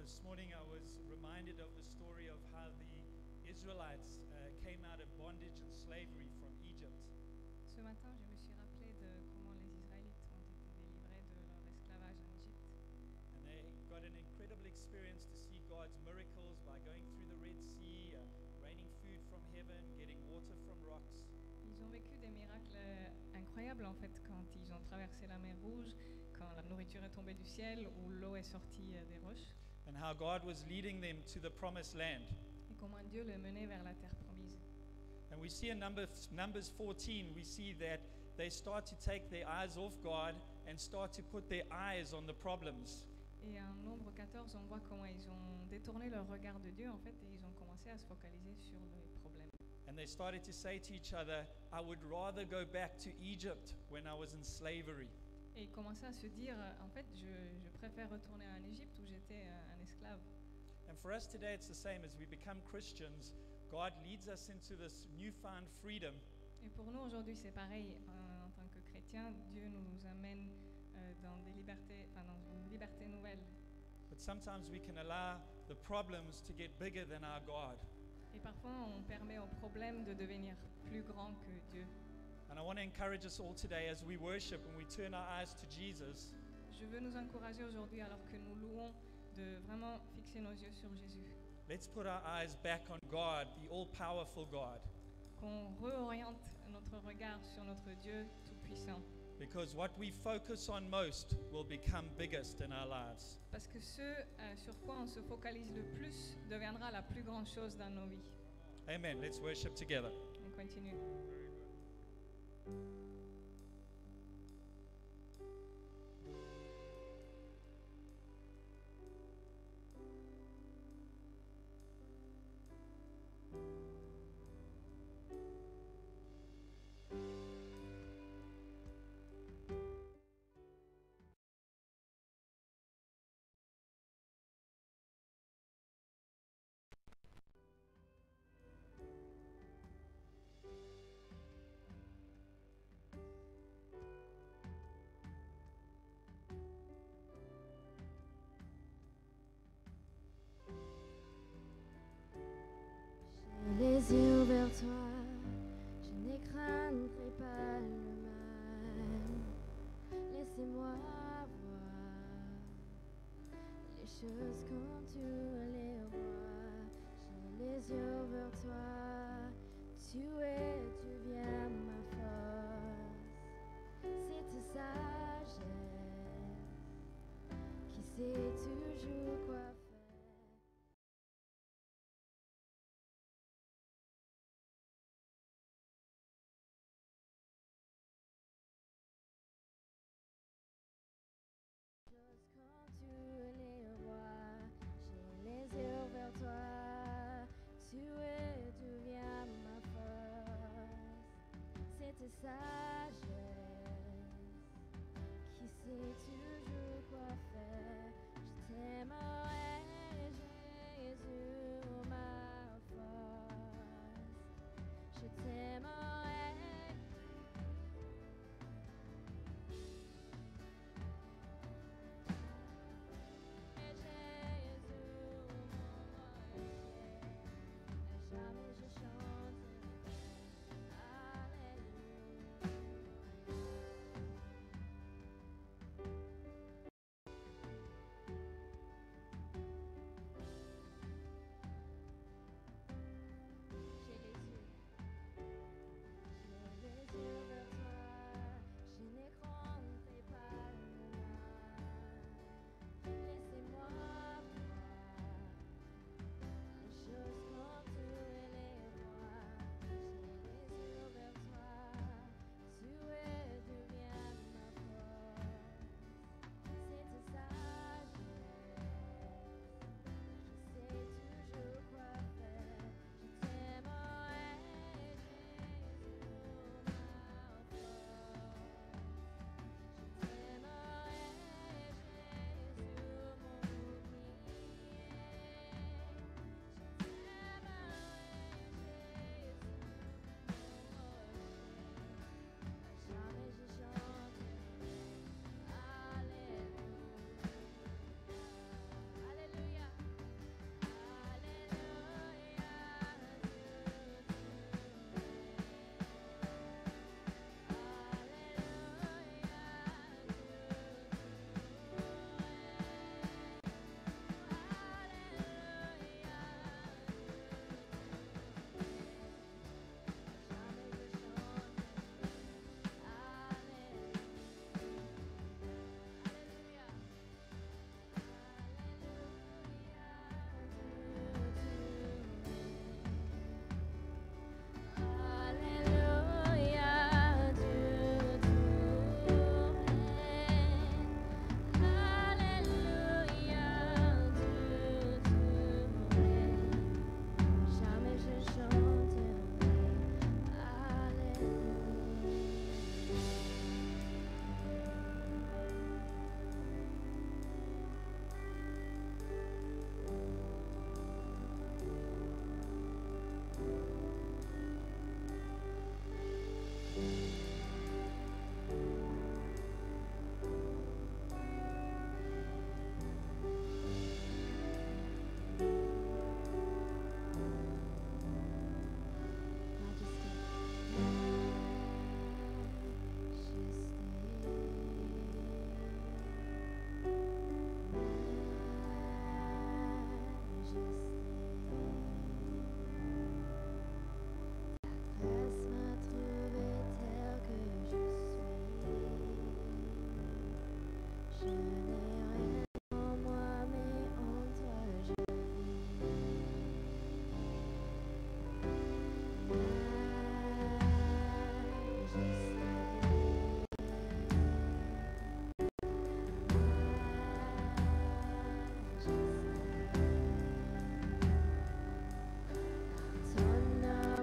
This morning I was reminded of the story of how the Israelites came out of bondage and slavery from Egypt. Ce matin, je me suis rappelé de comment les Israélites ont été délivrés de leur esclavage en Égypte. And they got an incredible experience to see God's miracles by going through the Red Sea, raining food from heaven, getting water from rocks. Ils ont vécu des miracles incroyables en fait quand ils ont traversé la mer Rouge, quand la nourriture est tombée du ciel ou l'eau est sortie des roches. And how God was leading them to the promised land. Et comment Dieu les menait vers la terre promise. And we see in Numbers 14, we see that they start to take their eyes off God and start to put their eyes on the problems. Et en Nombre 14, on voit comment ils ont détourné leur regard de Dieu en fait et ils ont commencé à se focaliser sur les problèmes. And they started to say to each other, I would rather go back to Egypt when I was in slavery. Et ils commençaient à se dire, en fait, je préfère retourner en Égypte où j'étais un esclave. And for us today, it's the same. As we become Christians, God leads us into this newfound freedom. Et pour nous aujourd'hui, c'est pareil. En tant que chrétiens, Dieu nous amène dans des libertés, dans une liberté nouvelle. But sometimes we can allow the problems to get bigger than our God. Et parfois, on permet aux problèmes de devenir plus grands que Dieu. And I want to encourage us all today as we worship and we turn our eyes to Jesus. Je veux nous encourager aujourd'hui, alors que nous louons, de vraiment fixer nos yeux sur Jésus. Let's put our eyes back on God, the all-powerful God. Qu'on réoriente notre regard sur notre Dieu tout-puissant. Because what we focus on most will become biggest in our lives. Parce que ce sur quoi on se focalise le plus deviendra la plus grande chose dans nos vies. Amen. Let's worship together. On continue. Les yeux vers toi, je n'écraindrai pas le mal. Laissez-moi voir les choses comme tu les vois. J'ai les yeux vers toi, tu viens ma force. C'est ta sagesse qui sait toujours quoi faire. Quand tu les vois, j'ai les yeux vers toi, tu viens ma force. C'est ta sagesse qui sait toujours quoi faire. Je t'aimerai, Jésus, ma force. Je t'aimerai. Ton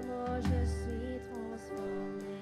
amour, je suis transformée.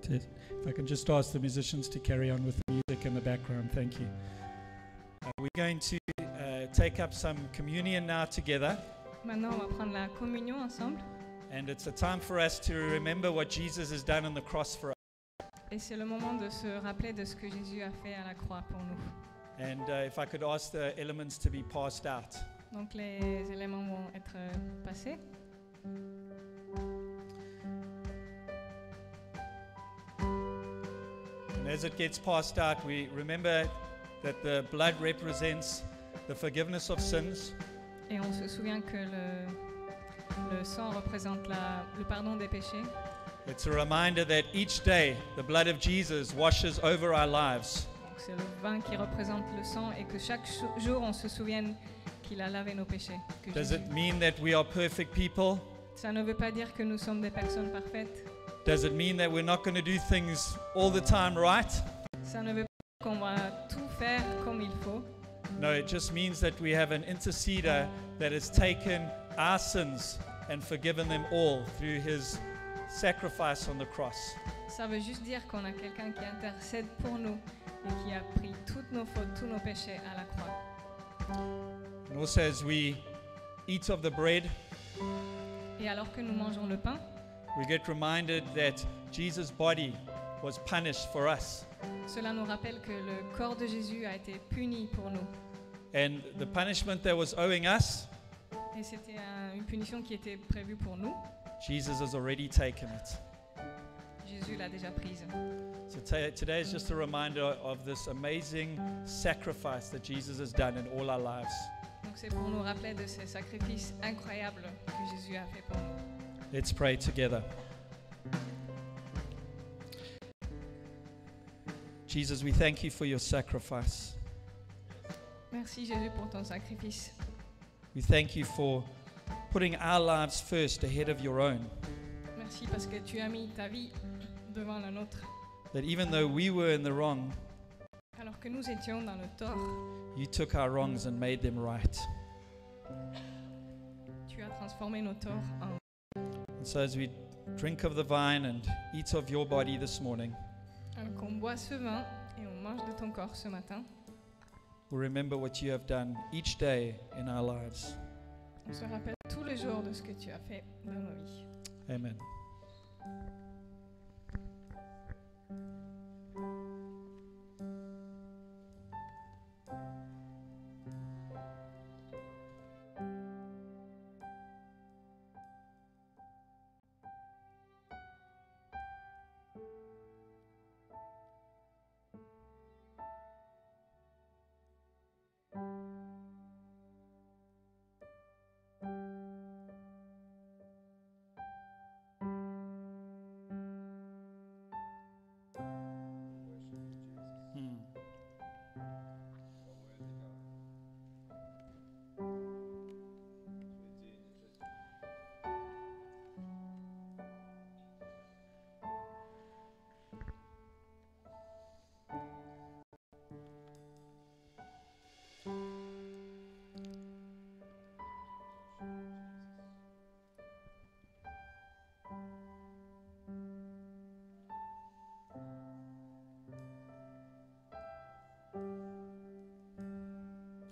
If I can just ask the musicians to carry on with the music in the background, thank you. We're going to take up some communion now together, Maintenant, on va prendre la communion ensemble. and it's a time for us to remember what Jesus has done on the cross for us. Et c'est le moment de se rappeler de ce que Jésus a fait à la croix pour nous. And if I could ask the elements to be passed out. Donc les éléments vont être passés. And as it gets passed out, we remember that the blood represents the forgiveness of sins. Et on se souvient que le sang représente le pardon des péchés. It's a reminder that each day the blood of Jesus washes over our lives. Donc c'est le vin qui représente le sang et que chaque jour on se souvienne qu'il a lavé nos péchés. Que Does Jésus- it mean that we are perfect people? Ça ne veut pas dire que nous sommes des personnes parfaites. Does it mean that we're not going to do things all the time right? Ça ne veut pas dire qu'on va tout faire comme il faut. No, it just means that we have an interceder that has taken our sins and forgiven them all through his sacrifice on the cross. Ça veut juste dire qu'on a quelqu'un qui intercède pour nous et qui a pris toutes nos fautes, tous nos péchés à la croix. And also as we eat of the bread, Et alors que nous mangeons le pain, we get reminded that Jesus' body was punished for us. cela nous rappelle que le corps de Jésus a été puni pour nous. And the punishment that was owing us, Et c'était une punition qui était prévue pour nous. Jesus has already taken it. Jésus l'a déjà prise. So today is just a reminder of this amazing sacrifice that Jesus has done in all our lives. Donc c'est pour nous rappeler de ces sacrifices incroyables que Jésus a fait pour nous. Let's pray together. Jesus, we thank you for your sacrifice. Merci Jésus pour ton sacrifice. We thank you for putting our lives first ahead of your own. Merci parce que tu as mis ta vie devant la nôtre. That even though we were in the wrong, Alors que nous étions dans le tort, you took our wrongs and made them right. tu as transformé nos torts en... And so as we drink of the vine and eat of your body this morning, Alors qu'on boit ce vin et on mange de ton corps ce matin, we'll remember what you have done each day in our lives. on se rappelle tous les jours de ce que tu as fait dans nos vies. Amen.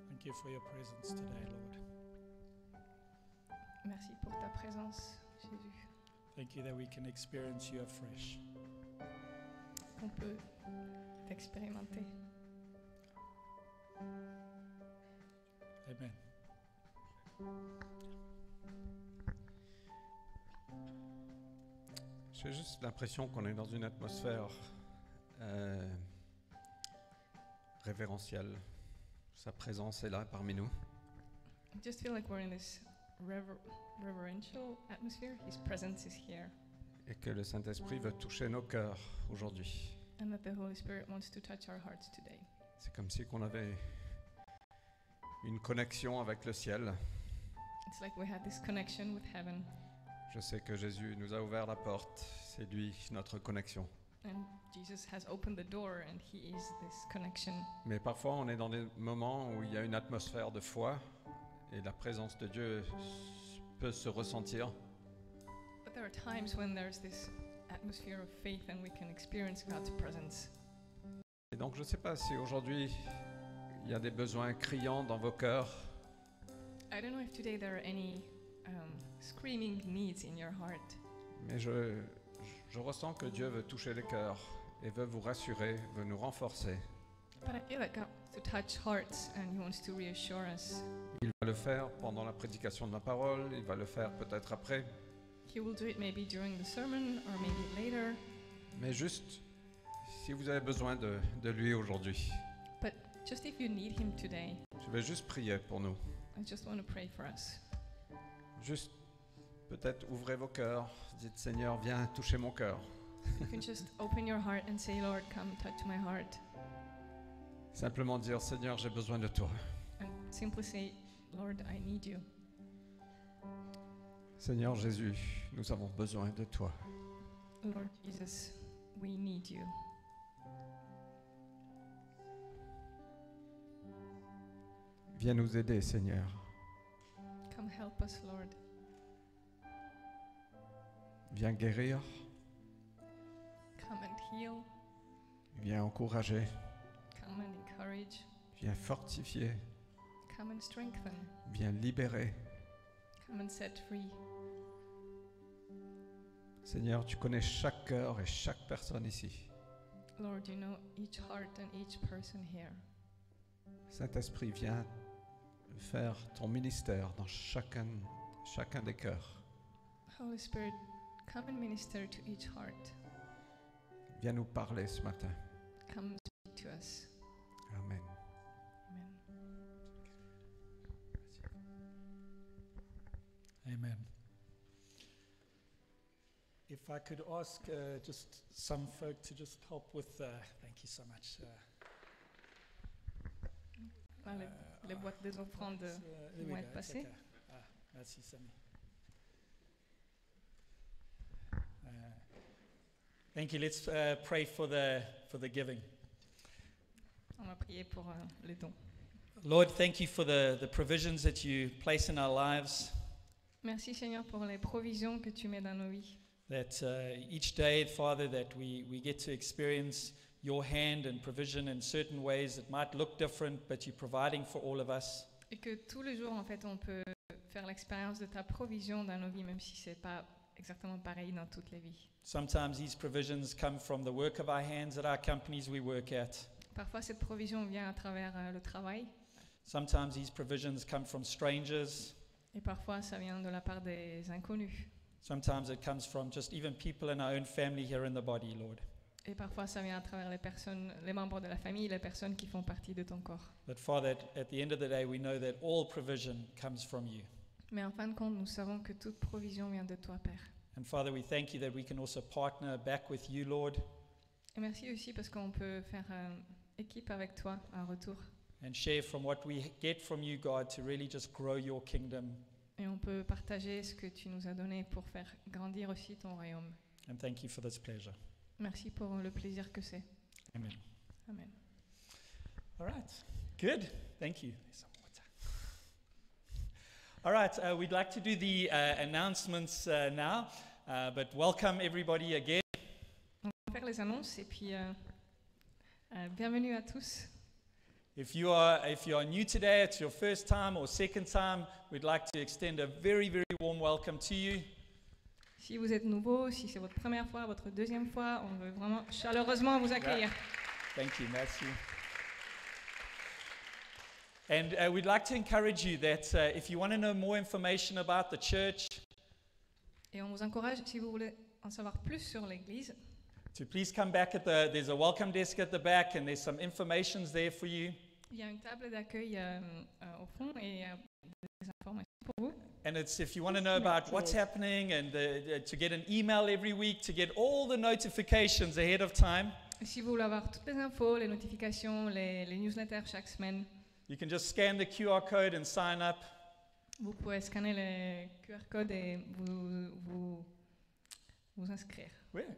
Thank you for your presence today, Lord. Merci pour ta présence, Jésus. Thank you that we can experience you afresh. On peut t'expérimenter. Amen. J'ai juste l'impression qu'on est dans une atmosphère révérentielle. Sa présence est là parmi nous. I just feel like we're in this reverential atmosphere. His presence is here. Et que le Saint-Esprit veut toucher nos cœurs aujourd'hui. And that the Holy Spirit wants to touch our hearts today. C'est comme si qu'on avait une connexion avec le ciel. It's like we had this connection with heaven. Je sais que Jésus nous a ouvert la porte. C'est lui notre connexion. And Jesus has opened the door and he is this connection. Mais parfois on est dans des moments où il y a une atmosphère de foi et la présence de Dieu peut se ressentir. But there are times when there's this atmosphere of faith and we can experience God's presence. Et donc je ne sais pas si aujourd'hui il y a des besoins criants dans vos cœurs. I don't know if today there are any screaming needs in your heart. Mais je ressens que Dieu veut toucher les cœurs et veut vous rassurer, veut nous renforcer. But I feel like God wants to touch hearts and he wants to reassure us. Il va le faire pendant la prédication de la parole, il va le faire peut-être après. He will do it maybe during the sermon or maybe later. Mais juste, si vous avez besoin de lui aujourd'hui, But just if you need him today, je vais juste prier pour nous. I just want to pray for us. Juste, peut-être ouvrez vos cœurs, dites Seigneur, viens toucher mon cœur. You can just open your heart and say, Lord, come touch my heart. Simplement dire Seigneur, j'ai besoin de toi. And simply say, Lord, I need you. Seigneur Jésus, nous avons besoin de toi. Lord Jesus, we need you. Viens nous aider, Seigneur. Come help us, Lord. Viens guérir, Come and heal. viens encourager, Come and encourage. viens fortifier, Come and strengthen. viens libérer. Come and set free. Seigneur, tu connais chaque cœur et chaque personne ici. Lord, you know each heart and each person here. Saint-Esprit, viens faire ton ministère dans chacun des cœurs. Holy Spirit, come and minister to each heart. Viens nous parler ce matin. Come speak to us. Amen. Amen. Amen. If I could ask just some folk to just help with, thank you so much. Ah, les boîtes des offrandes there we vont go, être it's passées. okay. Merci, Sammy. Thank you. Let's pray for the giving. On va prier pour les dons. Lord, thank you for the provisions that you place in our lives, Merci Seigneur pour les provisions que tu mets dans nos vies. that each day, Father, that we get to experience your hand and provision in certain ways that might look different, but you're providing for all of us. Et que tous les jours, en fait, on peut faire l'expérience de ta provision dans nos vies, même si c'est pas exactement pareil dans toutes les vies. Sometimes these provisions come from the work of our hands at our companies we work at. Parfois, cette provision vient à travers le travail, Sometimes these provisions come from strangers. et parfois, ça vient de la part des inconnus. Sometimes it comes from just even people in our own family here in the body, Lord. Et parfois, ça vient à travers les personnes, les membres de la famille, les personnes qui font partie de ton corps. But Father, at the end of the day, we know that all provision comes from you. Mais en fin de compte, nous savons que toute provision vient de toi, Père. And Father, we thank you that we can also partner back with you, Lord, Et merci aussi parce qu'on peut faire équipe avec toi en retour. and share from what we get from you, God, to really just grow your kingdom. Et on peut partager ce que tu nous as donné pour faire grandir aussi ton royaume. And thank you for this pleasure. Merci pour le plaisir que c'est. Amen. Amen. All right. Good. Thank you. There's some water. All right. We'd like to do the announcements now, but welcome everybody again. On va faire les annonces et puis bienvenue à tous. If you are new today, it's your first time or second time, we'd like to extend a very, very warm welcome to you. Si vous êtes nouveau, si c'est votre première fois, votre deuxième fois, on veut vraiment chaleureusement vous accueillir. Thank you, Matthew. And we'd like to encourage you that if you want to know more information about the church, Et on vous encourage, si vous voulez en savoir plus sur l'Église, to please come back there's a welcome desk at the back and there's some informations there for you. il y a une table d'accueil au fond et des informations pour vous. And it's if you want to know about what's happening and to get an email every week, to get all the notifications ahead of time, Et si vous voulez avoir toutes les infos, les notifications, les newsletters chaque semaine, you can just scan the QR code and sign up. vous pouvez scanner les QR codes et vous inscrire.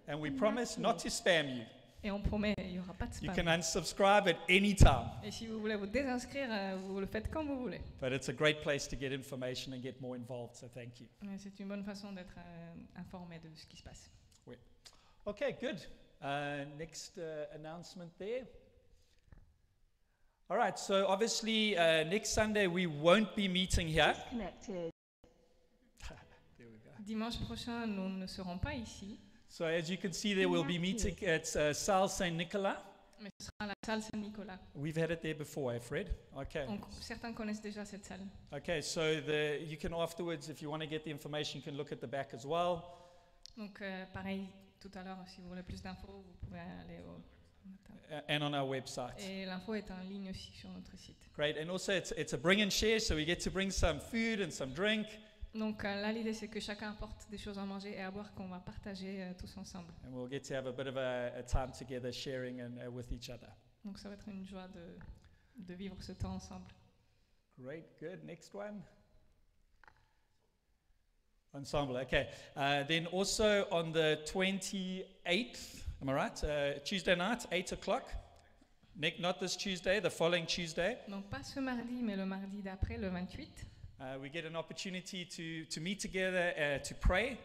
And we promise not to spam you. Et on promet, il n'y aura pas de You can spam. unsubscribe at any time. Et si vous voulez vous désinscrire, vous le faites comme vous voulez. But it's a great place to get information and get more involved, so thank you. Mais c'est une bonne façon d'être informé de ce qui se passe. Okay, good. Next announcement there. All right, so obviously next Sunday we won't be meeting here. Connected. There we go. Dimanche prochain, nous ne serons pas ici, So as you can see there, we'll be meeting at Salle Saint-Nicolas. mais ce sera à la salle Saint-Nicolas. We've had it there before, eh, Fred? Okay. Certains connaissent déjà cette salle. Okay, so you can afterwards, if you want to get the information, you can look at the back as well. Donc pareil, tout à l'heure, si vous voulez plus d'infos, vous pouvez aller au... And on our website. Et l'info est en ligne aussi sur notre site. Great, and also it's a bring and share, so we get to bring some food and some drink. Donc là, l'idée, c'est que chacun apporte des choses à manger et à boire qu'on va partager tous ensemble. And we'll get to have a bit of a time together sharing and with each other. Donc ça va être une joie de vivre ce temps ensemble. Great, good. Next one. Ensemble, okay. Then also on the 28th, am I right? Tuesday night, 8 o'clock. Not this Tuesday, the following Tuesday. Donc pas ce mardi, mais le mardi d'après, le 28. We get an opportunity to meet together to pray.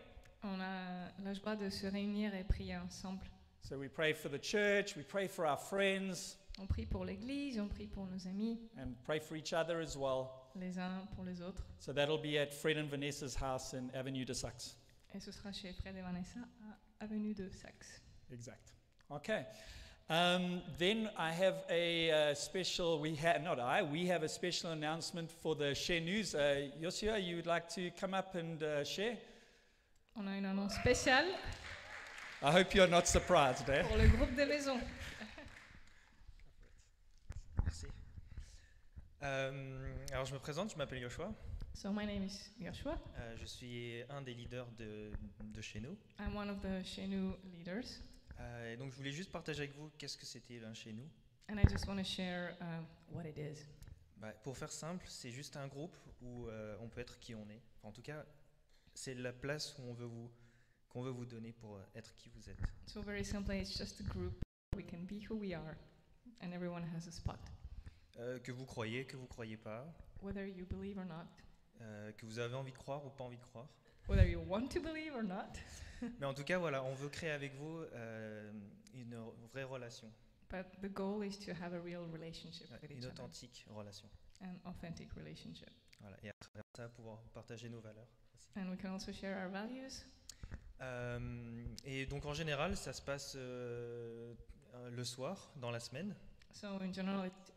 On a la joie de se réunir et prier ensemble. So we pray for the church, we pray for our friends, On prie pour l'Église, on prie pour nos amis, and pray for each other as well. les uns pour les autres. So that'll be at Fred and Vanessa's house in Avenue de Saxe. Et ce sera chez Fred et Vanessa à Avenue de Saxe. Exact. Okay. Then I have a special, we have a special announcement for the Share News. Yosia, you would like to come up and share? On a une annonce spéciale. I hope you're not surprised, eh? pour le groupe de maison. Merci. Alors je me présente, je m'appelle Yoshua. So my name is Joshua. Je suis un des leaders de chez nous. I'm one of the Shenu leaders, Et donc je voulais juste partager avec vous qu'est-ce que c'était un chez nous. and I just want to share what it is. Pour faire simple, c'est juste un groupe où on peut être qui on est. Enfin, en tout cas, c'est la place où qu'on veut vous donner pour être qui vous êtes. So very simply, it's just a group. We can be who we are, and everyone has a spot. Que vous croyez pas, Whether you believe or not, que vous avez envie de croire ou pas envie de croire. whether you want to believe or not. Mais en tout cas, voilà, on veut créer avec vous une vraie relation, But the goal is to have a real relationship with une each other, authentique relation. an authentic relationship. Voilà. Et à travers ça, pouvoir partager nos valeurs aussi. And we can also share our values. Et donc en général, ça se passe le soir, dans la semaine, So in general, it's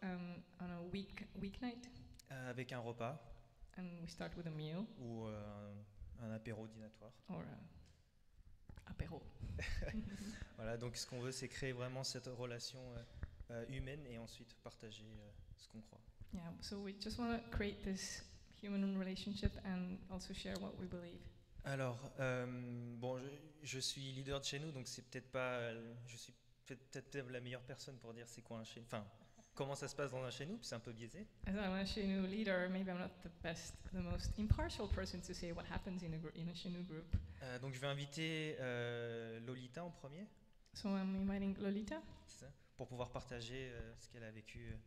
on a weeknight, avec un repas and we start with a meal ou un apéro dînatoire. or apéro. Voilà, donc ce qu'on veut, c'est créer vraiment cette relation humaine et ensuite partager ce qu'on croit. Yeah. So we just want to create this human relationship and also share what we believe. Alors, bon, je suis leader de chez nous, donc c'est peut-être pas, je suis peut-être la meilleure personne pour dire c'est quoi un chez nous. Enfin, comment ça se passe dans un chez nous, puis c'est un peu biaisé. As I'm a Shenu leader, maybe I'm not the most impartial person to say what happens in a Shenu group. Donc je vais inviter Lolita en premier, So I'm inviting Lolita, c'est ça, pour pouvoir partager ce qu'elle a vécu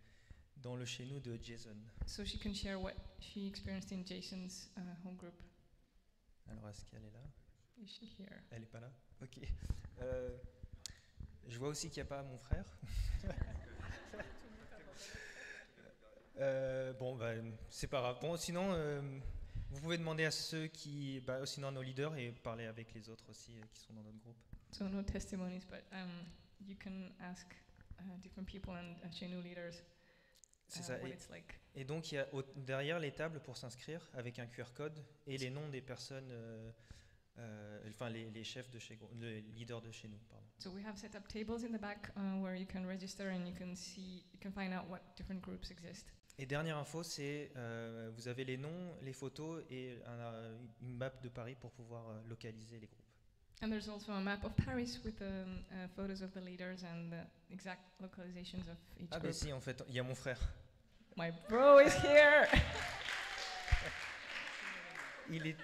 dans le chez nous de Jason. so she can share what she experienced in Jason's home group. Alors est-ce qu'elle est là? Is she here? Elle est pas là? Ok. Je vois aussi qu'il n'y a pas mon frère. Bon, c'est pas grave. Bon, sinon, vous pouvez demander à ceux qui, sinon à nos leaders et parler avec les autres aussi qui sont dans notre groupe. So no testimonies, but you can ask different people and Shenu leaders C'est ça. what Et, it's like. et donc, il y a derrière les tables pour s'inscrire avec un QR code et les noms des personnes, enfin les chefs de chez, les leaders de chez nous, pardon. So we have set up tables in the back where you can register and you can find out what different groups exist. Et dernière info, c'est vous avez les noms, les photos et une map de Paris pour pouvoir localiser les groupes. And there's also a map of Paris with photos of the leaders and the exact localizations of each Ah ben group. si, en fait, il y a mon frère. My bro is here. Il est...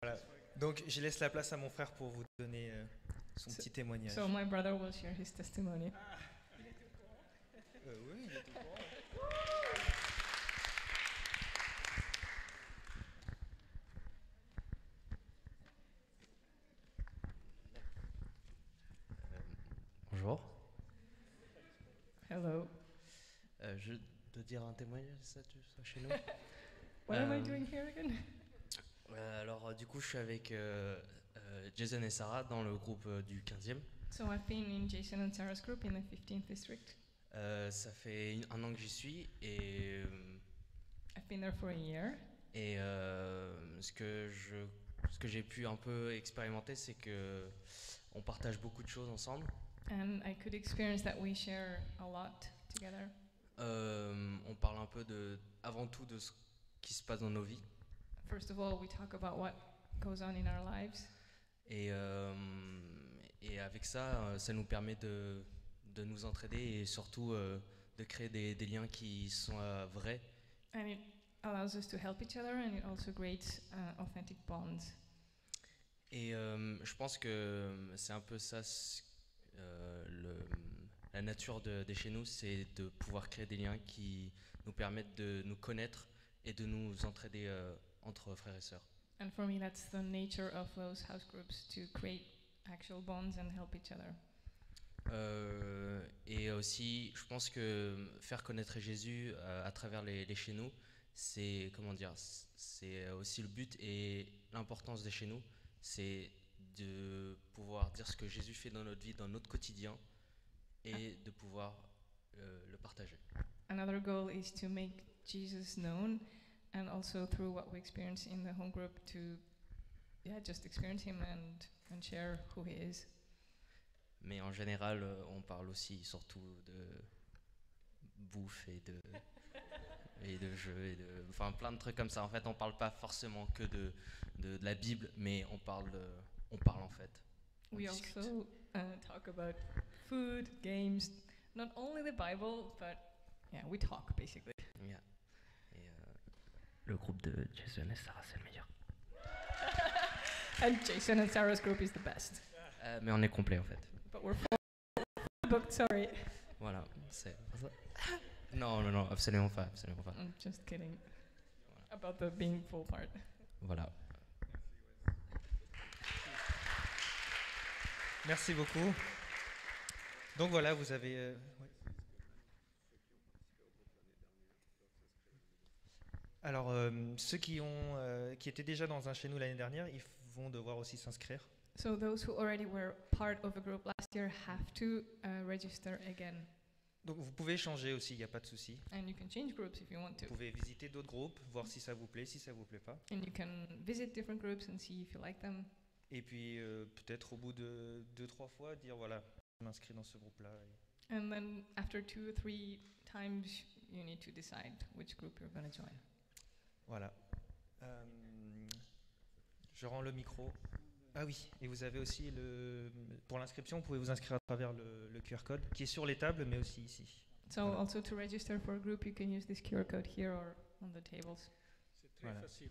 Voilà. Donc je laisse la place à mon frère pour vous donner son petit témoignage. So my brother will share his testimony. Oui, il est au courant. Bonjour. Hello. Je dois dire un témoignage, ça chez nous. What am I doing here again? Alors, du coup, je suis avec Jason et Sarah dans le groupe du 15e. So I've been in Jason and Sarah's group in the 15th district. Ça fait un an que j'y suis et I've been there for a year. et ce que j'ai pu un peu expérimenter, c'est que on partage beaucoup de choses ensemble. And I could experience that we share a lot together. On parle un peu avant tout de ce qui se passe dans nos vies. First of all, we talk about what goes on in our lives. Et avec ça, ça nous permet de nous entraider et surtout de créer des liens qui sont vrais. And it allows us to help each other and it also creates authentic bonds. Et je pense que c'est un peu ça, la nature des chez nous, c'est de pouvoir créer des liens qui nous permettent de nous connaître et de nous entraider entre frères et sœurs. And for me, that's the nature of those house groups, to create actual bonds and help each other. Et aussi, je pense que faire connaître Jésus à travers les chez nous, c'est c'est aussi le but et l'importance des chez nous, c'est de pouvoir dire ce que Jésus fait dans notre vie, dans notre quotidien, et de pouvoir le partager. Another goal is to make Jesus known, and also through what we experience in the home group to just experience Him and share who He is. Mais en général, on parle aussi surtout de bouffe et de jeux enfin plein de trucs comme ça. En fait, on parle pas forcément que de la Bible, mais on parle en fait. On We discute. also talk about food, games, not only the Bible, but yeah, we talk basically. Yeah. Et le groupe de Jason et Sarah, c'est le meilleur. And Jason and Sarah's group is the best. Mais on est complet en fait. But we're booked, sorry. Voilà, c'est ça. Non, absolument pas. I'm just kidding. About the being full part. Voilà. Merci beaucoup. Donc voilà, vous avez... ouais. Alors, ceux qui étaient déjà dans un chez nous l'année dernière, ils vont devoir aussi s'inscrire. So those who already were part of a group last year have to register again. Donc vous pouvez changer aussi, il n'y a pas de souci. And you can change groups if you want to. Vous pouvez visiter d'autres groupes, voir si ça vous plaît, si ça vous plaît pas. And you can visit different groups and see if you like them. Et puis peut-être au bout de 2-3 fois, dire voilà, je m'inscris dans ce groupe-là. And then after 2 or 3 times, you need to decide which group you're going to join. Voilà. Je rends le micro. Ah oui, et vous avez aussi pour l'inscription, vous pouvez vous inscrire à travers le QR code qui est sur les tables, mais aussi ici. So Voilà. also to register for a group, you can use this QR code here or on the tables. C'est très Voilà. facile.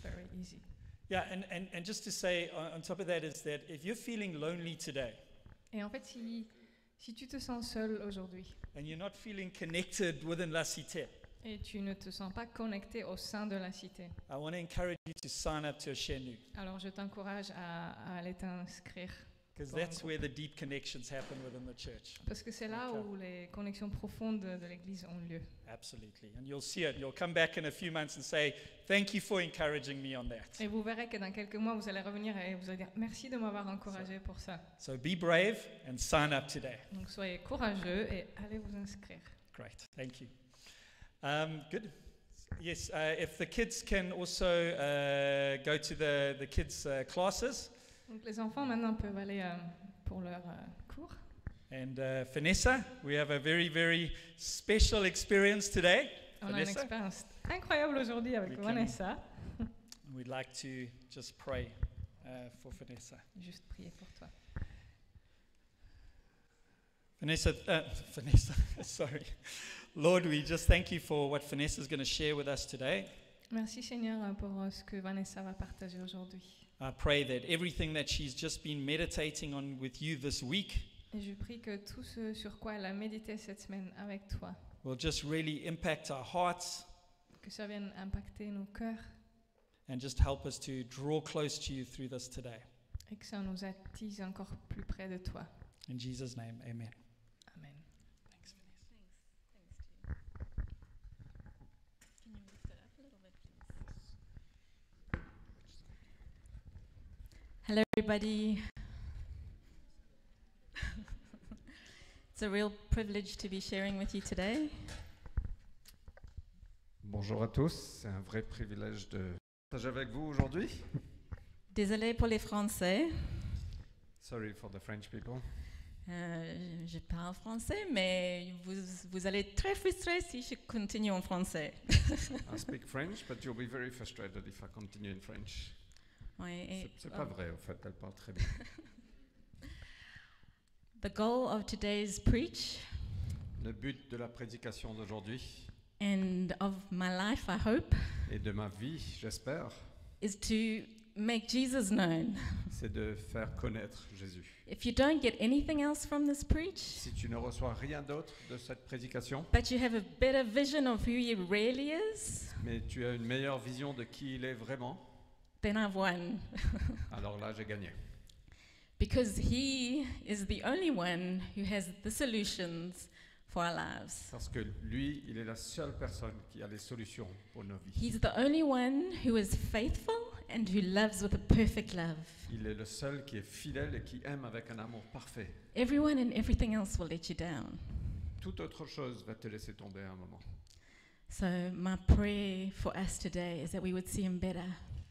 Very easy. Yeah, and just to say on top of that is that if you're feeling lonely today Et en fait, si tu te sens seul aujourd'hui and you're not feeling connected within La Cité, et tu ne te sens pas connecté au sein de la cité, I want to encourage you to sign up to a chez nous, alors je t'encourage à aller t'inscrire. because Pour un that's groupe. where the deep connections happen within the church. Parce que c'est là D'accord. où les connexions profondes de l'Église ont lieu. Absolutely. And you'll see it. You'll come back in a few months and say, thank you for encouraging me on that. Et vous verrez que dans quelques mois, vous allez revenir et vous allez dire merci de m'avoir encouragé pour ça. So be brave and sign up today. Donc soyez courageux et allez vous inscrire. Great. Thank you. Good. Yes, if the kids can also go to the kids' classes. Donc les enfants maintenant peuvent aller pour leur cours. And Vanessa, we have a very, very special experience today. On a une Vanessa? expérience incroyable aujourd'hui avec We can- Vanessa. We'd like to just pray for Vanessa. Juste prier pour toi. Vanessa, sorry. Lord, we just thank you for what Vanessa is going to share with us today. Merci Seigneur pour ce que Vanessa va partager aujourd'hui. I pray that everything that she's just been meditating on with you this week Et je prie que tout ce sur quoi elle a médité cette semaine avec toi, will just really impact our hearts que ça vienne impacter nos cœurs and just help us to draw close to you through this today. et que ça nous attise encore plus près de toi. In Jesus' name, amen. Amen. Thanks, Vanessa. Can you lift it up a little bit, please? Hello, everybody. It's a real privilege to be sharing with you today. Bonjour à tous, c'est un vrai privilège de partager avec vous aujourd'hui. Désolée pour les Français. Sorry for the French people. Je parle français, mais vous allez être très frustrés si je continue en français. I speak French, but you'll be very frustrated if I continue in French. Ouais, et, C'est pas vrai, en fait, elle parle très bien. The goal of today's preach Le but de la prédication d'aujourd'hui and of my life, I hope, et de ma vie, j'espère, is to make Jesus known. c'est de faire connaître Jésus. If you don't get anything else from this preach, Si tu ne reçois rien d'autre de cette prédication, but you have a better vision of who he really is, mais tu as une meilleure vision de qui il est vraiment, then I've won. alors là, j'ai gagné. Because he is the only one who has the solutions for our lives. Parce que lui, il est la seule personne qui a les solutions pour nos vies. He's the only one who is faithful and who loves with a perfect love. Il est le seul qui est fidèle et qui aime avec un amour parfait. Everyone and everything else will let you down. Toute autre chose va te laisser tomber à un moment. So my prayer for us today is that we would see him better.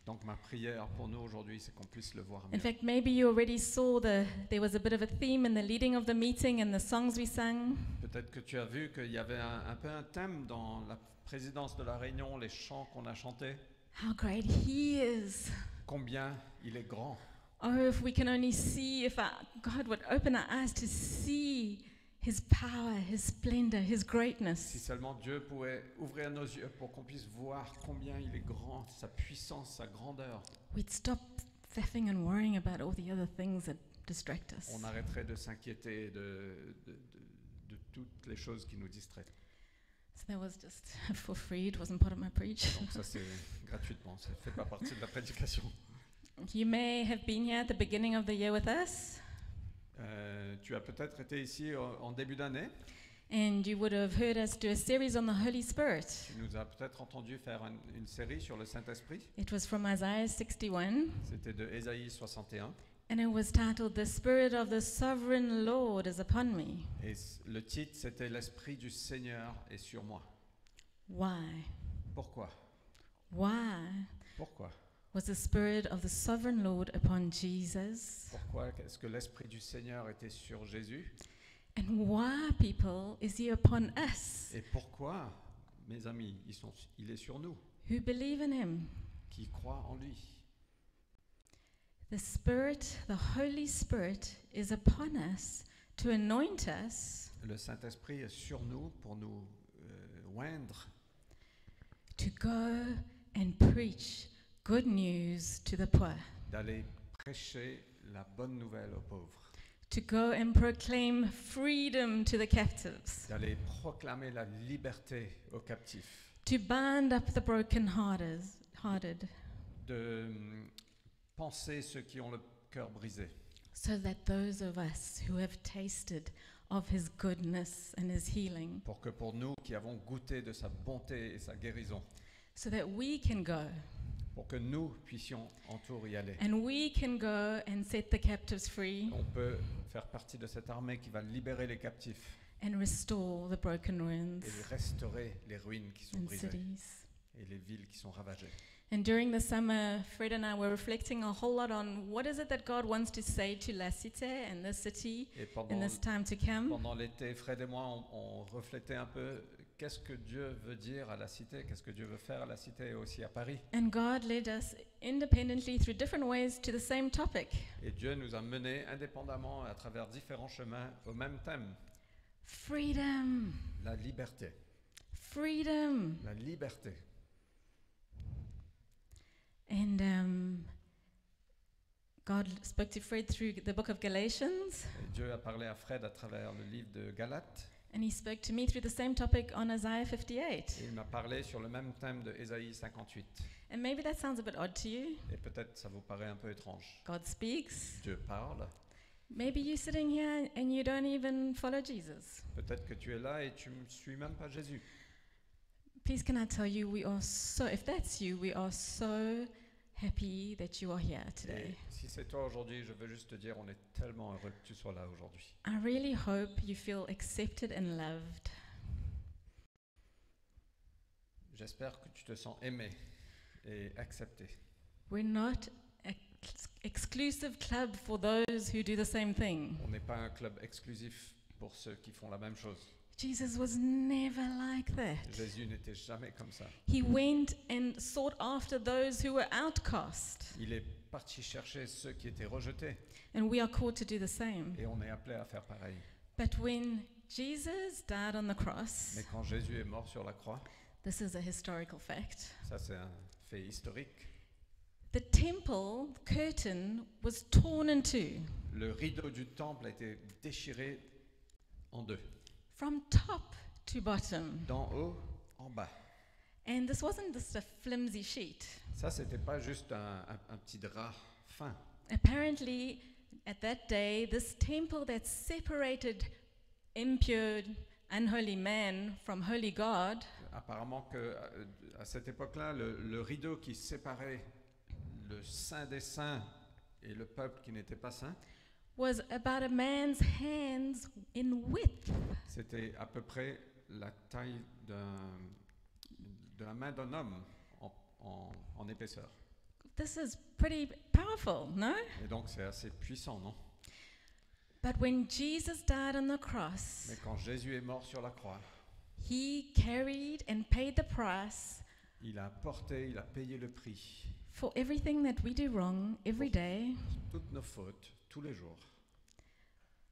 Donc ma prière pour nous aujourd'hui, c'est qu'on puisse le voir In mieux. fact, maybe you already saw there was a bit of a theme in the leading of the meeting and the songs we sang. Peut-être que tu as vu qu'il y avait un peu un thème dans la présidence de la réunion, les chants qu'on a chantés. How great He is. Combien il est grand. Oh, if we can only see, if God would open our eyes to see His power, His splendor, His Si greatness. seulement Dieu pouvait ouvrir nos yeux pour qu'on puisse voir combien il est grand, sa puissance, sa grandeur, We'd stop faffing and worrying about all the other things that distract us. on arrêterait de s'inquiéter de toutes les choses qui nous distraient. So that was just for free. It wasn't part of my preach. Donc ça c'est gratuitement, ça ne fait pas partie de la prédication. You may have been here at the beginning of the year with us, Tu as peut-être été ici en début d'année. and you would have heard us do a series on the Holy Spirit. Tu nous as peut-être entendu faire une série sur le Saint-Esprit. It was from Isaiah 61, C'était de Ésaïe 61. and it was titled, "The Spirit of the Sovereign Lord is upon me." Et le titre, c'était L'Esprit du Seigneur est sur moi. Why? Pourquoi? Why Pourquoi? was the Spirit of the Sovereign Lord upon Jesus? Pourquoi est-ce que l'Esprit du Seigneur était sur Jésus? And why, people, is He upon us Et pourquoi, mes amis, il est sur nous, who believe in Him? qui croient en lui? The Spirit, the Holy Spirit, is upon us to anoint us, Le Saint-Esprit est sur nous pour nous oindre, to go and preach good news to the poor, d'aller prêcher la bonne nouvelle aux pauvres, to go and proclaim freedom to the captives, d'aller proclamer la liberté aux captifs, to bind up the broken-hearted, de penser ceux qui ont le cœur brisé, so that those of us who have tasted of His goodness and His healing, pour que pour nous qui avons goûté de sa bonté et sa guérison, so that we can go pour que nous puissions en tour y aller. and we can go and set the captives free On peut faire partie de cette armée qui va libérer les captifs and restore the broken ruins et restaurer les ruines qui sont and brisées cities. et les villes qui sont ravagées. And during the summer, Fred and I were reflecting a whole lot on what is it that God wants to say to La Cité and this city Et in this time to come. pendant l'été, Fred et moi, on reflétait un peu qu'est-ce que Dieu veut dire à la cité, qu'est-ce que Dieu veut faire à la cité et aussi à Paris. And God led us independently through different ways to the same topic. Et Dieu nous a menés indépendamment à travers différents chemins au même thème, Freedom. la liberté. Freedom. La liberté. And God spoke to Fred through the book of Galatians, Et Dieu a parlé à Fred à travers le livre de Galates. and He spoke to me through the same topic on Isaiah 58. Et il m'a parlé sur le même thème de Ésaïe 58. And maybe that sounds a bit odd to you. Et peut-être ça vous paraît un peu étrange. God speaks. Dieu parle. Maybe you're sitting here and you don't even follow Jesus. Peut-être que tu es là et tu ne suis même pas Jésus. Please, can I tell you, if that's you, we are so happy that you are here Et today. si c'est toi aujourd'hui, je veux juste te dire, on est tellement heureux que tu sois là aujourd'hui. I really hope you feel accepted and loved. J'espère que tu te sens aimé et accepté. We're not an exclusive club for those who do the same thing. On n'est pas un club exclusif pour ceux qui font la même chose. Jesus was never like that. Jésus n'était jamais comme ça. He went and sought after those who were outcast. Il est parti chercher ceux qui étaient rejetés And we are called to do the same. et on est appelé à faire pareil. But when Jesus died on the cross, Mais quand Jésus est mort sur la croix, this is a historical fact, ça c'est un fait historique, the temple curtain was torn in two, le rideau du temple a été déchiré en deux, from top to bottom. d'en haut en bas. And this wasn't just a flimsy sheet. Ça, c'était pas juste un petit drap fin. Apparently, at that day, this temple that separated impure, unholy man from holy God Apparemment que à cette époque-là, le rideau qui séparait le saint des saints et le peuple qui n'était pas saint, was about a man's hands in width. c'était à peu près la taille de la main d'un homme en épaisseur. this is pretty powerful, no? Et donc c'est assez puissant, non? But when Jesus died on the cross, Mais quand Jésus est mort sur la croix, he carried and paid the price il a porté, il a payé le prix. for everything that we do wrong every day, Toutes nos fautes, tous les jours.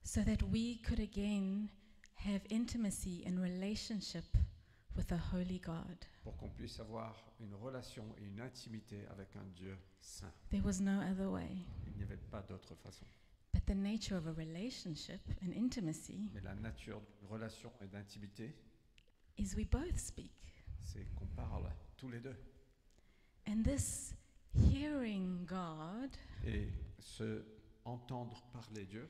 so that we could again have intimacy and relationship with a holy God. Pour qu'on puisse avoir une relation et une intimité avec un Dieu saint. There was no other way. Il n'y avait pas d'autre façon. But the nature of a relationship and intimacy Mais la nature d'une relation et d'intimité, is we both speak. c'est qu'on parle tous les deux. And this hearing God, Et se entendre parler Dieu,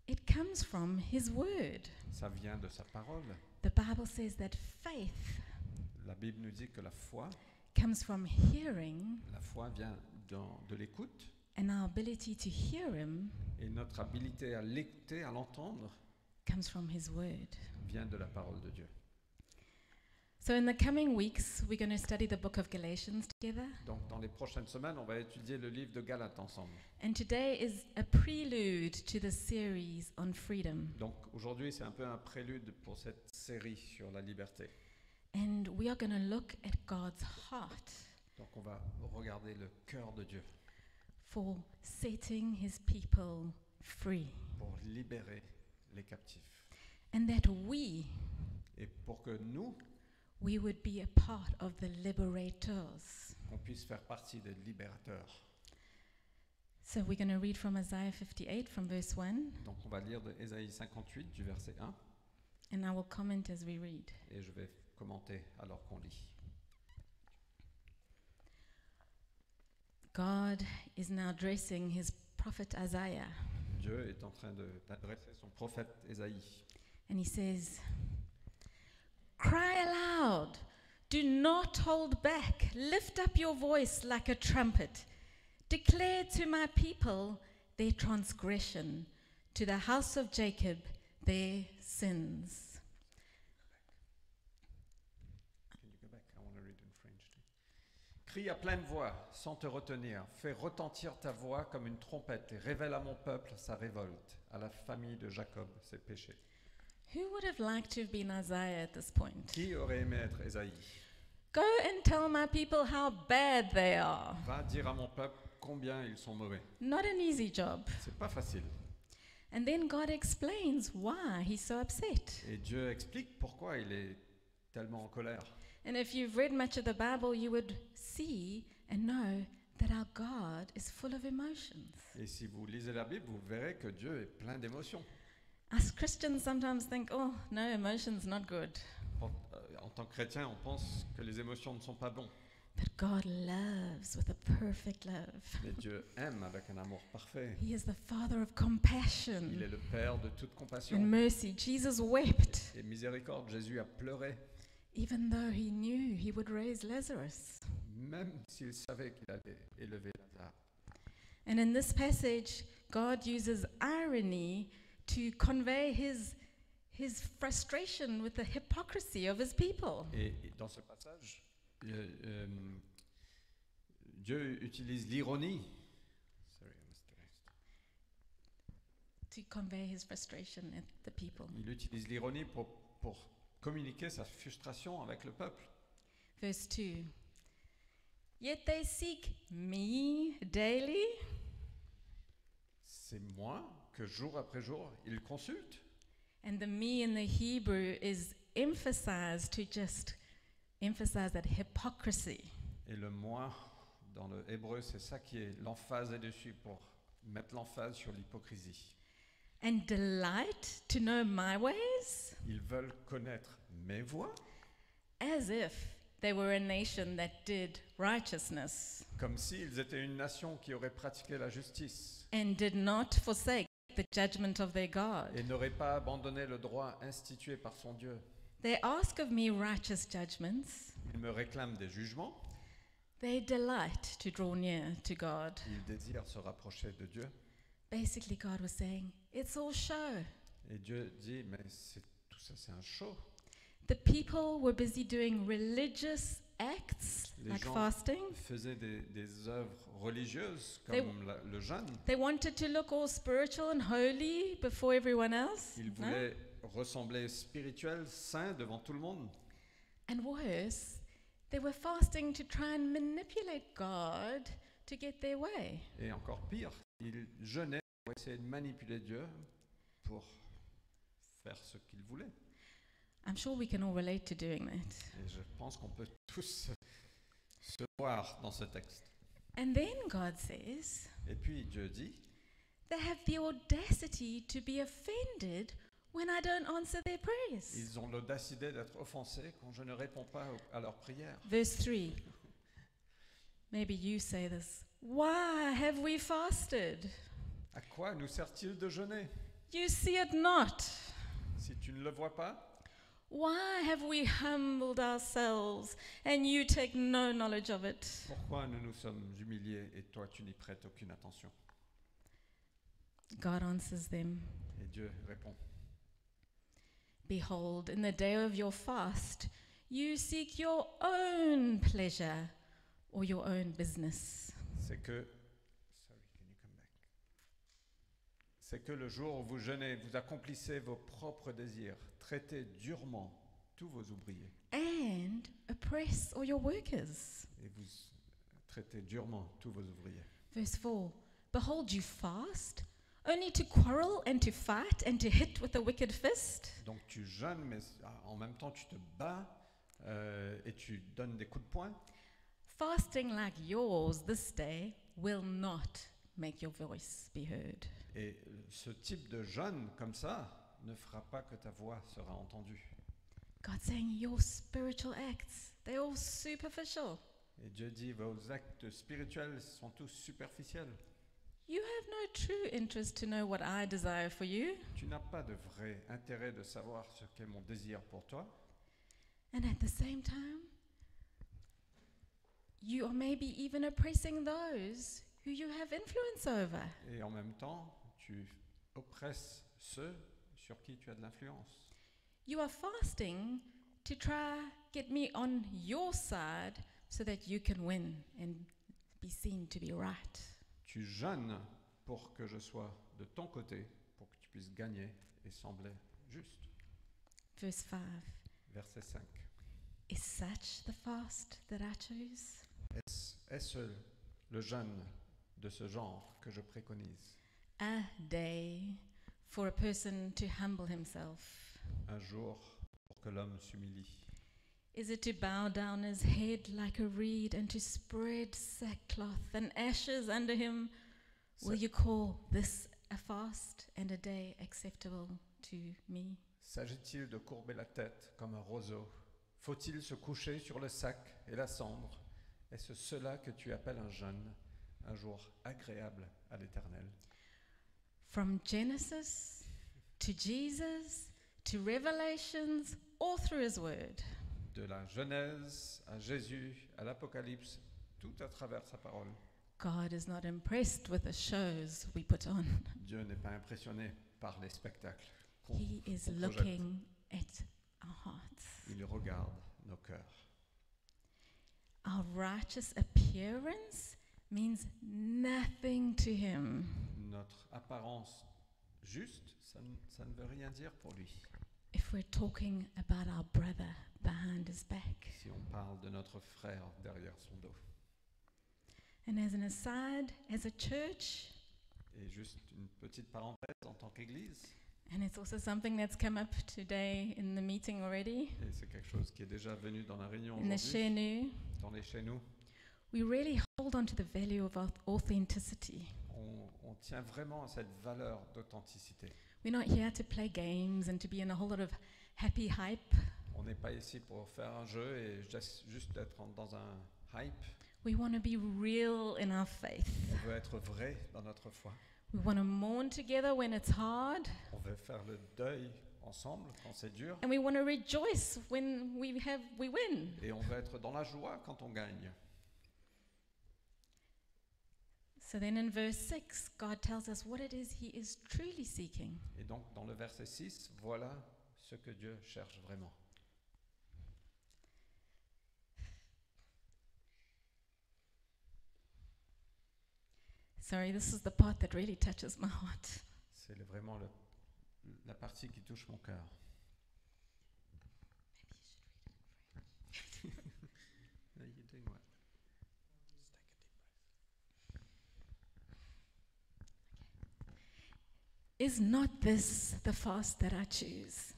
it comes from his word. ça vient de sa parole. The Bible says that faith La Bible nous dit que la foi comes from hearing, vient de l'écoute, and our ability to hear him et notre habilité à l'écouter, à l'entendre, comes from his word. vient de la parole de Dieu. So in the coming weeks, we're going to study the book of Galatians together. Donc dans les prochaines semaines, on va étudier le livre de Galates ensemble. And today is a prelude to the series on freedom. Donc aujourd'hui, c'est un peu un prélude pour cette série sur la liberté. And we are going to look at God's heart Donc on va regarder le cœur de Dieu for setting his people free. pour libérer les captifs. And that we pour que nous, we would be a part of the liberators. on puisse faire partie des libérateurs. So we're going to read from Isaiah 58 from verse 1, Donc on va lire de Ésaïe 58 du verset 1 and I will comment as we read. et je vais commenter alors qu'on lit. God is now addressing his prophet Isaiah, Dieu est en train d'adresser son prophète Ésaïe. and he says, "Cry aloud, do not hold back, lift up your voice like a trumpet. Declare to my people their transgression, to the house of Jacob their sins." Can you go back? I want to read in French too. Crie à pleine voix, sans te retenir. Fais retentir ta voix comme une trompette et révèle à mon peuple sa révolte, à la famille de Jacob ses péchés. Who would have liked to have been Isaiah at this point? Qui aurait aimé être Ésaïe? Go and tell my people how bad they are. Va dire à mon peuple combien ils sont mauvais. Not an easy job. C'est pas facile. And then God explains why he's so upset. Et Dieu explique pourquoi il est tellement en colère. And if you've read much of the Bible, you would see and know that our God is full of emotions. Et si vous lisez la Bible, vous verrez que Dieu est plein d'émotions. Us Christians sometimes think, oh, no, emotions not good. En tant que chrétien, on pense que les émotions ne sont pas bonnes. But God loves with a perfect love. Mais Dieu aime avec un amour parfait. He is the Father of Il compassion est le Père de toute and compassion mercy. Jesus wept, et miséricorde. Jésus a pleuré, even though he knew he would raise Lazarus. même s'il savait qu'il allait élever Lazare. And in this passage, God uses irony to convey his frustration with the hypocrisy of his people. Et dans ce passage, Dieu utilise l'ironie. Sorry, I missed the rest. To convey his frustration at the people. Il utilise l'ironie pour communiquer sa frustration avec le peuple. Verse 2. Yet they seek me daily. C'est moi que jour après jour, il consulte. And the me in the Hebrew is emphasized to just emphasize that hypocrisy. Et le moi, dans le hébreu, c'est ça qui est l'emphase est dessus pour mettre l'emphase sur l'hypocrisie. And delight to know my ways, Ils veulent connaître mes voies, as if they were a nation that did righteousness comme s'ils étaient une nation qui aurait pratiqué la justice and did not forsake the judgment of their God. et n'aurait pas abandonné le droit institué par son Dieu. They ask of me righteous judgments. Ils me réclament des jugements, They delight to draw near to God. ils désirent se rapprocher de Dieu. Basically, God was saying, it's all show. Et Dieu dit, mais tout ça c'est un show. The people were busy doing religious acts Les like gens fasting. faisaient des œuvres religieuses They- comme le jeûne. They wanted to look all spiritual and holy before everyone else. Ils no? voulaient ressembler spirituels, saints devant tout le monde. And worse, they were fasting to try and manipulate God to get their way. Et encore pire, ils jeûnaient pour essayer de manipuler Dieu pour faire ce qu'ils voulaient. I'm sure we can all relate to doing that. Et je pense qu'on peut tous se voir dans ce texte. And then God says, Et puis Dieu dit, they have the audacity to be offended when I don't answer their prayers. ils ont l'audacité d'être offensés quand je ne réponds pas à leurs prières. Verse 3. Maybe you say this. Why have we fasted? À quoi nous sert-il de jeûner? You see it not. Si tu ne le vois pas, Why have we humbled ourselves and you take no knowledge of it? pourquoi nous nous sommes humiliés et toi tu n'y prêtes aucune attention? God answers them. Et Dieu répond, Behold, in the day of your fast, you seek your own pleasure or your own business. c'est que c'est que le jour où vous jeûnez, vous accomplissez vos propres désirs, traitez durement tous vos ouvriers And oppress all your workers. et vous traitez durement tous vos ouvriers. Verse 4. Behold, you fast, only to quarrel and to fight and to hit with a wicked fist. Donc tu jeûnes, mais en même temps tu te bats et tu donnes des coups de poing. Fasting like yours this day will not make your voice be heard. Et ce type de jeûne comme ça ne fera pas que ta voix sera entendue. God saying your spiritual acts, they're all superficial. Et Dieu dit, vos actes spirituels sont tous superficiels. You have no true interest to know what I desire for you. Tu n'as pas de vrai intérêt de savoir ce qu'est mon désir pour toi. And at the same time, you are maybe even oppressing those who you have influence over. Et en même temps, tu oppresses ceux sur qui tu as de l'influence. You are fasting to try get me on your side so that you can win and be seen to be right. Tu jeûnes pour que je sois de ton côté, pour que tu puisses gagner et sembler juste. Verse 5. Verset 5. Is such the fast that I choose? Est-ce le jeûne de ce genre que je préconise? A day for a person to humble himself. Un jour pour que l'homme s'humilie? Is it to bow down his head like a reed and to spread sackcloth and ashes under him? Will you call this a fast and a day acceptable to me? S'agit-il de courber la tête comme un roseau? Faut-il se coucher sur le sac et la cendre? Est-ce cela que tu appelles un jeûne, un jour agréable à l'Éternel? From Genesis to Jesus to Revelations, all through his word. De la Genèse à Jésus, à l'Apocalypse, tout à travers sa parole. God is not impressed with the shows we put on. Dieu n'est pas impressionné par les spectacles qu'on He is qu'on projette. looking at our hearts. Il regarde nos cœurs. Our righteous appearance means nothing to him. Notre apparence juste, ça ne veut rien dire pour lui. If we're talking about our brother behind his back. Si on parle de notre frère derrière son dos. And as an aside, as a church, Et juste une petite parenthèse en tant qu'Église, and it's also something that's come up today in the meeting already, et c'est quelque chose qui est déjà venu dans la réunion in the aujourd'hui, Shenu, dans les chez nous, we really hold on to the value of authenticity. on tient vraiment à cette valeur d'authenticité. We're not here to play games and to be in a whole lot of happy hype. On n'est pas ici pour faire un jeu et juste être dans un hype. We want to be real in our faith. On veut être vrai dans notre foi. We want to mourn together when it's hard, On veut faire le deuil ensemble quand c'est dur. and we want to rejoice when we win. Et on veut être dans la joie quand on gagne. So then in verse 6, God tells us what it is he is truly seeking. Et donc dans le verset 6, voilà ce que Dieu cherche vraiment. Sorry, this is the part that really touches my heart. C'est vraiment la partie qui touche mon cœur. No, you're doing well. Is not this the fast that I choose?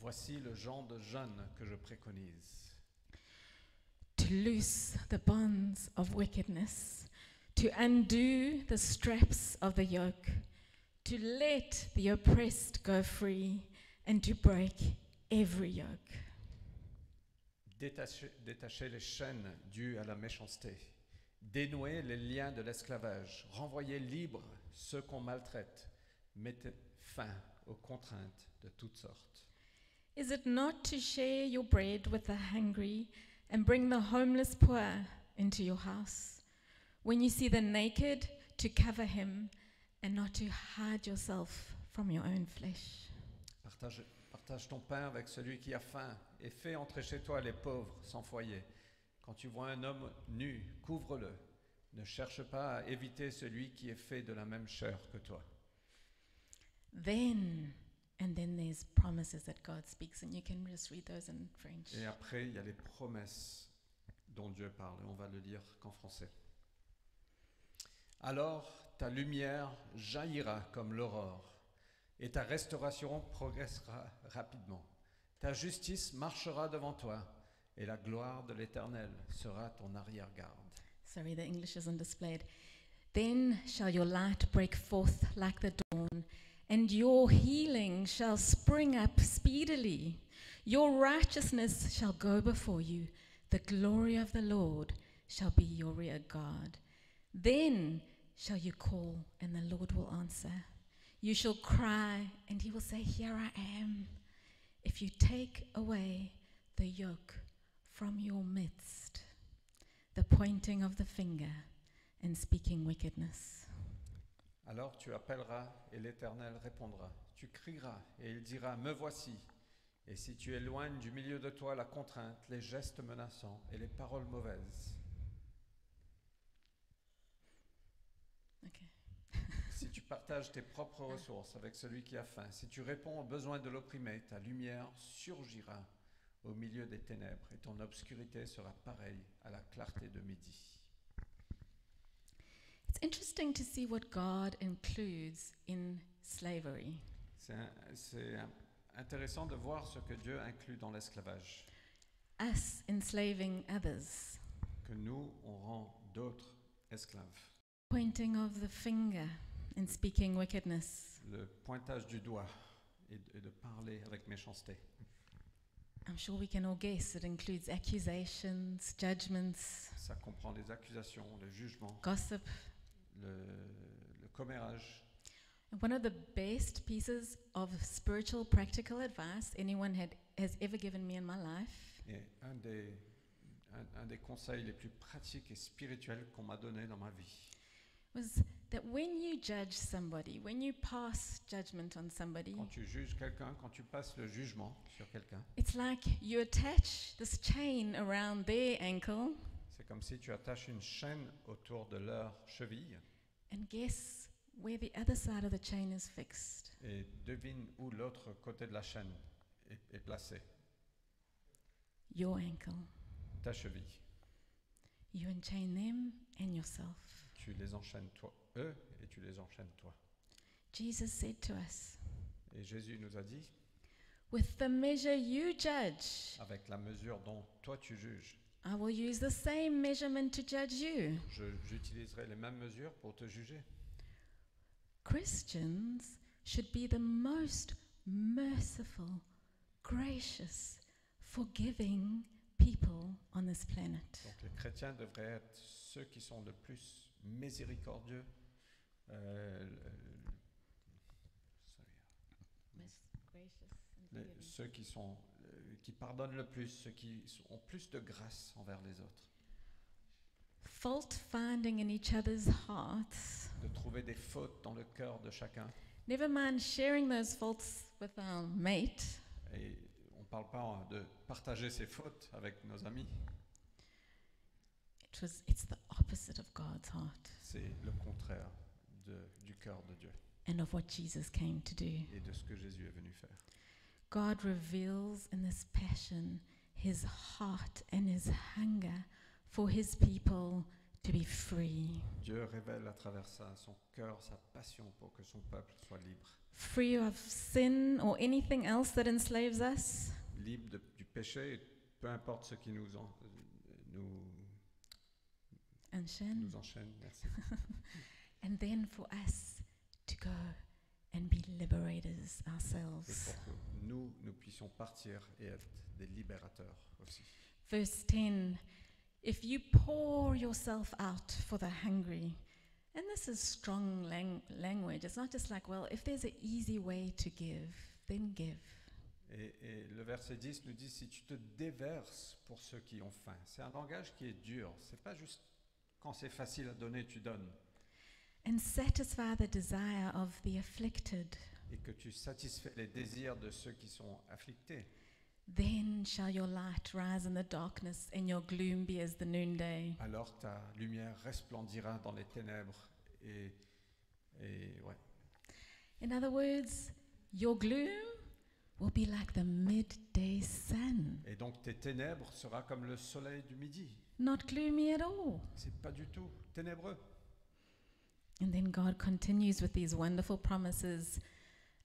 Voici le genre de jeûne que je préconise. To loose the bonds of wickedness, to undo the straps of the yoke, to let the oppressed go free, and to break every yoke. Détacher les chaînes dues à la méchanceté, dénouer les liens de l'esclavage, renvoyer libres ceux qu'on maltraite, mettre fin aux contraintes de toutes sortes. Is it not to share your bread with the hungry and bring the homeless poor into your house? When you see the naked, to cover him and not to hide yourself from your own flesh. Partage ton pain avec celui qui a faim et fais entrer chez toi les pauvres sans foyer. Quand tu vois un homme nu, couvre-le. Ne cherche pas à éviter celui qui est fait de la même chair que toi. Then there's promises that God speaks, and you can just read those in French. Et après, il y a les promesses dont Dieu parle. Et on va le lire qu'en français. Alors, ta lumière jaillira comme l'aurore, et ta restauration progressera rapidement. Ta justice marchera devant toi, et la gloire de l'Éternel sera ton arrière-garde. Sorry, the English isn't displayed. Then shall your light break forth like the dawn, and your healing shall spring up speedily. Your righteousness shall go before you. The glory of the Lord shall be your rear guard. Then shall you call, and the Lord will answer. You shall cry, and he will say, Here I am. If you take away the yoke from your midst, the pointing of the finger and speaking wickedness. Alors tu appelleras et l'Éternel répondra. Tu crieras et il dira, me voici. Et si tu éloignes du milieu de toi la contrainte, les gestes menaçants et les paroles mauvaises, Okay. si tu partages tes propres ressources avec celui qui a faim, si tu réponds aux besoins de l'opprimé, ta lumière surgira au milieu des ténèbres et ton obscurité sera pareille à la clarté de midi. It's interesting to see what God includes in slavery. C'est intéressant de voir ce que Dieu inclut dans l'esclavage. Us enslaving others, Que nous, on rend d'autres esclaves. pointing of the finger and speaking wickedness. Le pointage du doigt et de parler avec méchanceté. I'm sure we can all guess it includes accusations, judgments, Ça comprend les accusations, le jugement, gossip. le commérage. And one of the best pieces of spiritual practical advice anyone has ever given me in my life Et un des conseils les plus pratiques et spirituels qu'on m'a donné dans ma vie, was that when you judge somebody, when you pass judgment on somebody, quand tu juges quelqu'un, quand tu passes le jugement sur quelqu'un, it's like you attach this chain around their ankle, c'est comme si tu attaches une chaîne autour de leur cheville and guess where the other side of the chain is fixed? et devine où l'autre côté de la chaîne est placé. Your ankle. Ta cheville. You enchain them and yourself. Tu les enchaînes eux et tu les enchaînes toi. Jesus said to us, Et Jésus nous a dit, with the measure you judge, avec la mesure dont toi tu juges, I will use the same measurement to judge you. j'utiliserai les mêmes mesures pour te juger. Christians should be the most merciful, gracious, forgiving people on this planet. Donc les chrétiens devraient être ceux qui sont le plus miséricordieux, ceux qui pardonnent le plus, ceux qui ont plus de grâce envers les autres. Fault finding in each other's hearts. De trouver des fautes dans le cœur de chacun. Never mind sharing those faults with our mate. Et on ne parle pas de partager ses fautes avec nos amis. It It's the opposite of God's heart C'est le contraire du cœur de Dieu and of what Jesus came to do. et de ce que Jésus est venu faire. God reveals in this passion his heart and his hunger for his people to be free. Dieu révèle à travers ça son cœur, sa passion pour que son peuple soit libre. Free of sin or anything else that enslaves us. Libre du péché, peu importe ce qui nous And sin. enchaîne. Merci. And then for us to go and be liberators Et ourselves. pour que nous puissions partir et être des libérateurs aussi. Verse 10, if you pour yourself out for the hungry, and this is strong language, it's not just like, well, if there's an easy way to give, then give. Et le verset 10 nous dit, si tu te déverses pour ceux qui ont faim. C'est un langage qui est dur. C'est pas juste quand c'est facile à donner, tu donnes. And satisfy the desire of the afflicted, Et que tu satisfais les désirs de ceux qui sont afflictés. then shall your light rise in the darkness and your gloom be as the noonday. Alors ta lumière resplendira dans les ténèbres. Et ouais. In other words, your gloom will be like the midday sun, Et donc tes ténèbres sera comme le soleil du midi. not gloomy at all. C'est pas du tout ténébreux. And then God continues with these wonderful promises,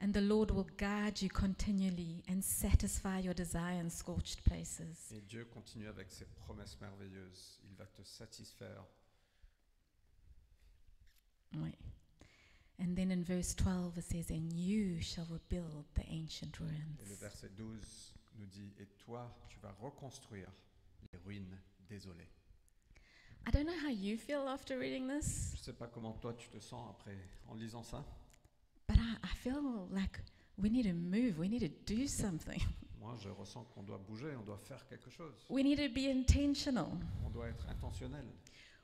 and the Lord will guide you continually and satisfy your desire in scorched places. Et Dieu continue avec ses promesses merveilleuses. Il va te satisfaire. Oui. And then in verse 12 it says, and you shall rebuild the ancient Et le ruins. verset 12 nous dit, et toi, tu vas reconstruire les ruines désolées. I don't know how you feel after reading this, Je ne sais pas comment toi tu te sens après en lisant ça. but I feel like we need to move, we need to do something. Moi, je ressens qu'on doit bouger, on doit faire quelque chose. We need to be intentional. On doit être intentionnel.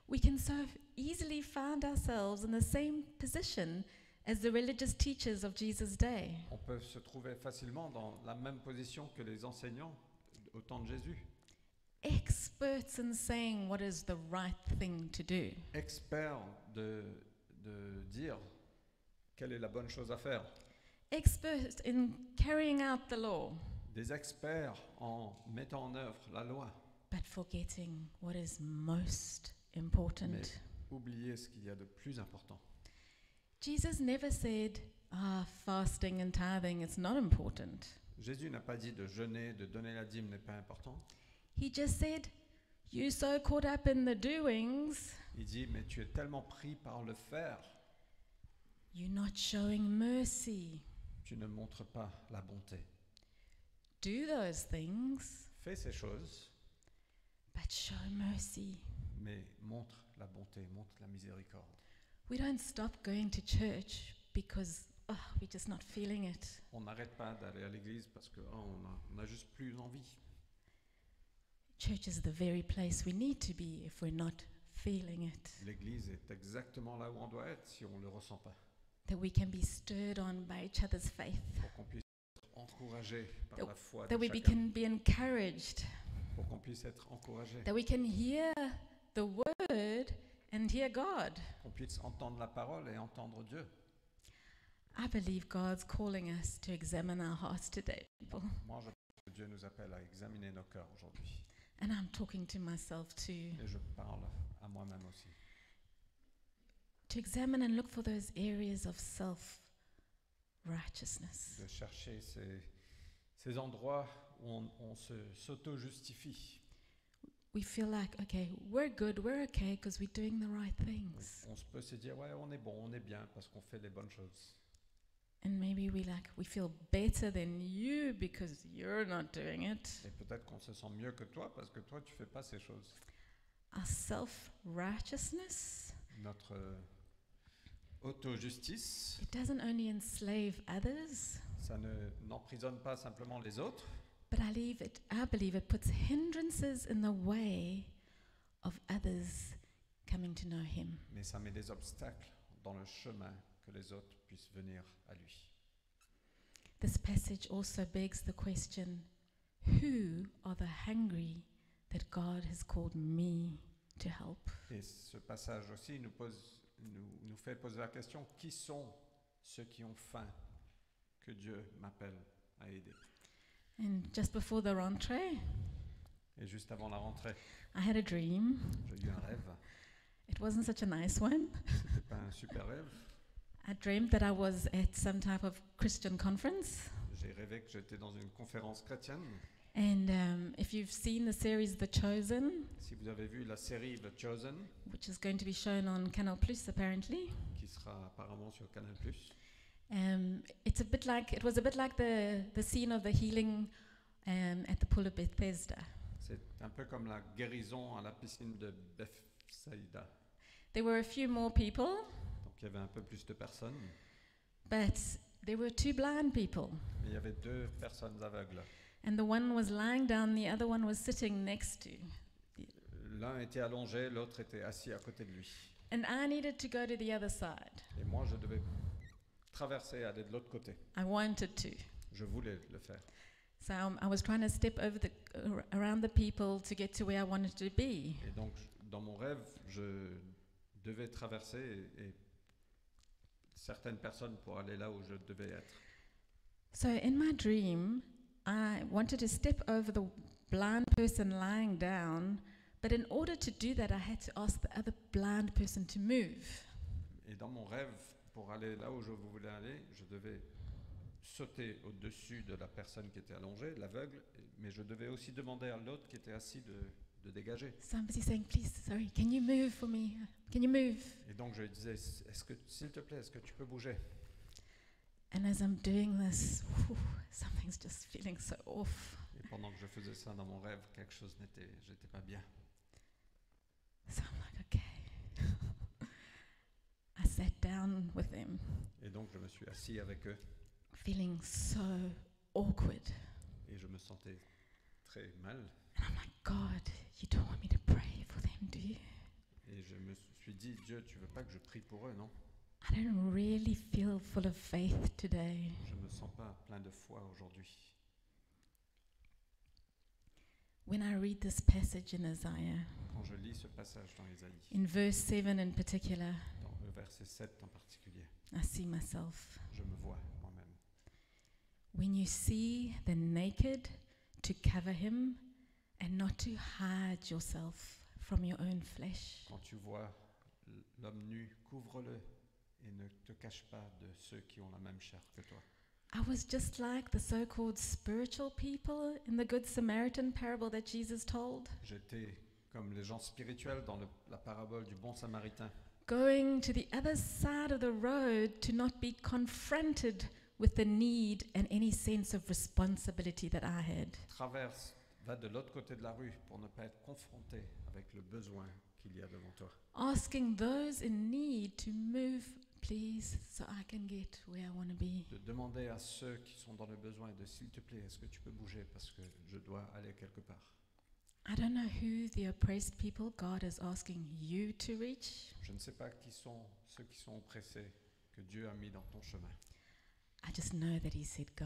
We can so easily find ourselves in the same position as the religious teachers of Jesus' day. On peut se trouver facilement dans la même position que les enseignants au temps de Jésus. Experts in saying what is the right thing to do. Experts de dire quelle est la bonne chose à faire. Experts in carrying out the law, Des experts en mettant en œuvre la loi. but forgetting what is most important. Mais oubliez ce qu'il y a de plus important. Jesus never said, fasting and tithing is not important. Jésus n'a pas dit de jeûner, de donner la dîme n'est pas important. He just said, you so caught up in the doings, Il dit, mais tu es tellement pris par le faire, you're not showing mercy. tu ne montres pas la bonté. Do those things, Fais ces choses, but show mercy. mais montre la bonté, montre la miséricorde. We don't stop going to church because we're just not feeling it. On n'arrête pas d'aller à l'église parce que on a juste plus envie. Church is the very place we need to be if we're not feeling it. L'église est exactement là où on doit être si on ne le ressent pas. That we can be stirred on by each other's faith. Pour qu'on puisse être encouragé par la foi de That we chacun. can be encouraged. Pour qu'on puisse être encouragé. That we can hear the word and hear God. Qu'on puisse entendre la parole et entendre Dieu. I believe God's calling us to examine our hearts today, people. Moi, je pense que Dieu nous appelle à examiner nos cœurs aujourd'hui. And I'm talking to myself too. Et je parle à moi-même aussi. To examine and look for those areas of self-righteousness. De chercher ces endroits où on s'auto-justifie. We feel like, okay, we're good, we're okay because we're doing the right things. On peut se dire, ouais, on est bon, on est bien parce qu'on fait les bonnes choses. And maybe we feel better than you because you're not doing it. Et peut-être qu'on se sent mieux que toi parce que toi, tu fais pas ces choses. Our self-righteousness, Notre auto-justice, it doesn't only enslave others, ça n'emprisonne pas simplement les autres, but I believe it puts hindrances in the way of others coming to know Him. mais ça met des obstacles dans le chemin que les autres puissent venir à lui. This passage also begs the question, who are the hungry that God has called me to help. Et ce passage aussi nous fait poser la question, qui sont ceux qui ont faim que Dieu m'appelle à aider? And just before the rentrée, Et juste avant la rentrée, I had a dream. j'ai eu un rêve. It wasn't such a nice one. C'était pas un super rêve. I dreamed that I was at some type of Christian conference. J'ai rêvé que j'étais dans une conférence chrétienne. And if you've seen the series The Chosen, Si vous avez vu la série The Chosen, which is going to be shown on Canal Plus apparently, qui sera apparemment sur Canal+, it was a bit like the scene of the healing at the pool of Bethesda. c'est un peu comme la guérison à la piscine de Bethsaïda. There were a few more people, Donc il y avait un peu plus de personnes, but there were two blind people. mais il y avait 2 personnes aveugles. And the one was lying down, the other one was sitting next to. L'un était allongé, l'autre était assis à côté de lui. And I needed to go to the other side. Et moi, je devais traverser, aller de l'autre côté. I wanted to. Je voulais le faire. So I was trying to step over around the people to get to where I wanted to be. Et donc, dans mon rêve, je devais traverser et certaines personnes pour aller là où je devais être. So in my dream, I wanted to step over the blind person lying down, but in order to do that, I had to ask the other blind person to move. Et dans mon rêve, pour aller là où je voulais aller, je devais sauter au-dessus de la personne qui était allongée, l'aveugle, mais je devais aussi demander à l'autre qui était assis de dégager. Somebody saying, please, sorry, can you move for me? Can you move? Et donc je lui disais, s'il te plaît, est-ce que tu peux bouger? And as I'm doing this, something's just feeling so off. Et pendant que je faisais ça dans mon rêve, quelque chose j'étais pas bien. So I'm like, okay. I sat down with them, Et donc je me suis assis avec eux feeling so awkward. et je me sentais très mal. And I'm like, God, you don't want me to pray for them, do you? Et je me suis dit, Dieu, tu veux pas que je prie pour eux, non? I don't really feel full of faith today. Je me sens pas plein de foi aujourd'hui. When I read this passage in Isaiah, Quand je lis ce passage dans Ésaïe, in verse 7 in particular, dans le verset 7 en particulier, I see myself. je me vois moi-même. When you see the naked, to cover him and not to hide yourself from your own flesh. Quand tu vois l'homme nu, couvre-le et ne te cache pas de ceux qui ont la même chair que toi. I was just like the so-called spiritual people in the Good Samaritan parable that Jesus told, J'étais comme les gens spirituels dans la parabole du bon samaritain, going to the other side of the road to not be confronted with the need and any sense of responsibility that I had. traverse, va de l'autre côté de la rue pour ne pas être confronté avec le besoin qu'il y a devant toi. Asking those in need to move, please, so I can get where I want to be. De demander à ceux qui sont dans le besoin de s'il te plaît, est-ce que tu peux bouger parce que je dois aller quelque part. I don't know who the oppressed people God is asking you to reach. Je ne sais pas qui sont ceux qui sont oppressés que Dieu a mis dans ton chemin. I just know that He said go.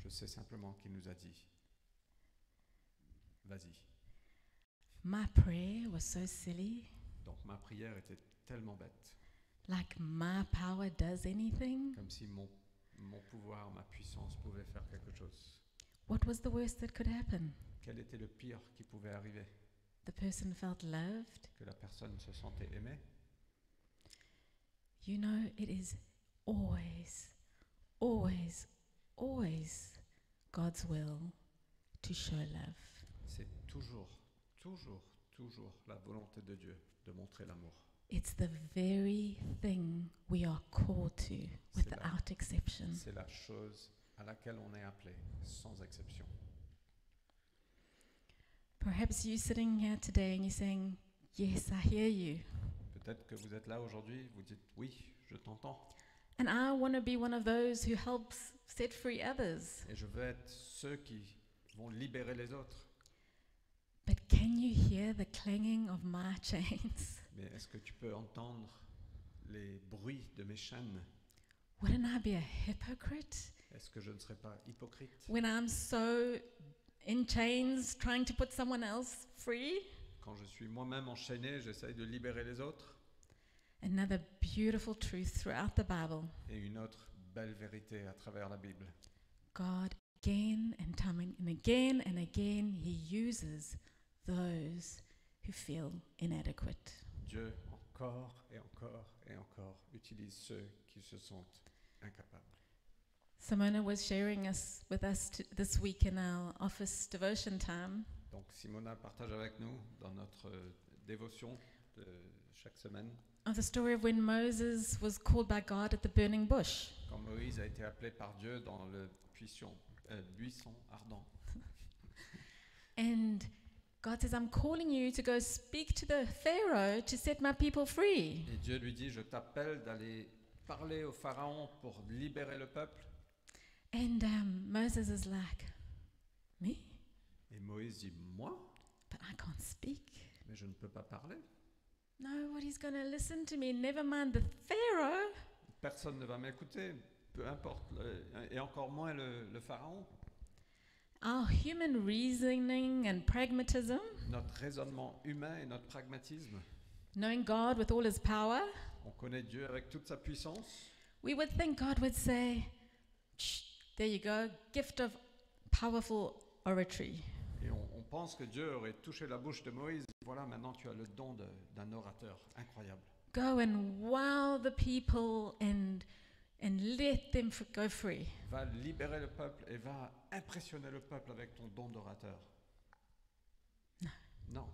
Je sais simplement qu'il nous a dit, vas-y. My prayer was so silly, Donc ma prière était tellement bête, like my power does anything. comme si mon pouvoir, ma puissance pouvait faire quelque chose. What was the worst that could happen? Quel était le pire qui pouvait arriver? The person felt loved. Que la personne se sentait aimée? You know, it is always, always, always God's will to show love. C'est toujours la volonté de Dieu de montrer l'amour. It's the very thing we are called to, without exception. C'est la chose à laquelle on est appelé, sans exception. Perhaps you sitting here today and you're saying, yes, I hear you. Peut-être que vous êtes là aujourd'hui, vous dites oui, je t'entends. And I want to be one of those who helps set free others. Et je veux être ceux qui vont libérer les autres. But can you hear the clanging of my chains? Mais est-ce que tu peux entendre les bruits de mes chaînes? Wouldn't I be a hypocrite Est-ce que je ne serais pas hypocrite when I'm so in chains trying to put someone else free? quand je suis moi-même enchaîné, j'essaye de libérer les autres. Another beautiful truth throughout the Bible. Et une autre belle vérité à travers la Bible. God, again and time and again, He uses those who feel inadequate. Dieu, encore et encore et encore, utilise ceux qui se sentent incapables. Simona was sharing with us this week in our office devotion time Donc Simona partage avec nous dans notre dévotion de chaque semaine, of the story of when Moses was called by God at the burning bush. quand Moïse a été appelé par Dieu dans le buisson ardent. And God says, I'm calling you to go speak to the Pharaoh to set my people free. Et Dieu lui dit, je t'appelle d'aller parler au Pharaon pour libérer le peuple. And Moses is like, me? Et Moïse dit, moi? But I can't speak. Mais je ne peux pas parler. Nobody's going to listen to me, never mind the Pharaoh. Personne ne va m'écouter, peu importe, et encore moins le Pharaon. Our human reasoning and pragmatism, Notre raisonnement humain et notre pragmatisme, knowing God with all His power, on connaît Dieu avec toute sa puissance. we would think God would say, "Shh, there you go, gift of powerful oratory." Et on pense que Dieu aurait touché la bouche de Moïse. Voilà, maintenant tu as le don d'un orateur incroyable. Go and wow the people and let them go free. Va libérer le peuple et va impressionner le peuple avec ton don d'orateur. No. Non.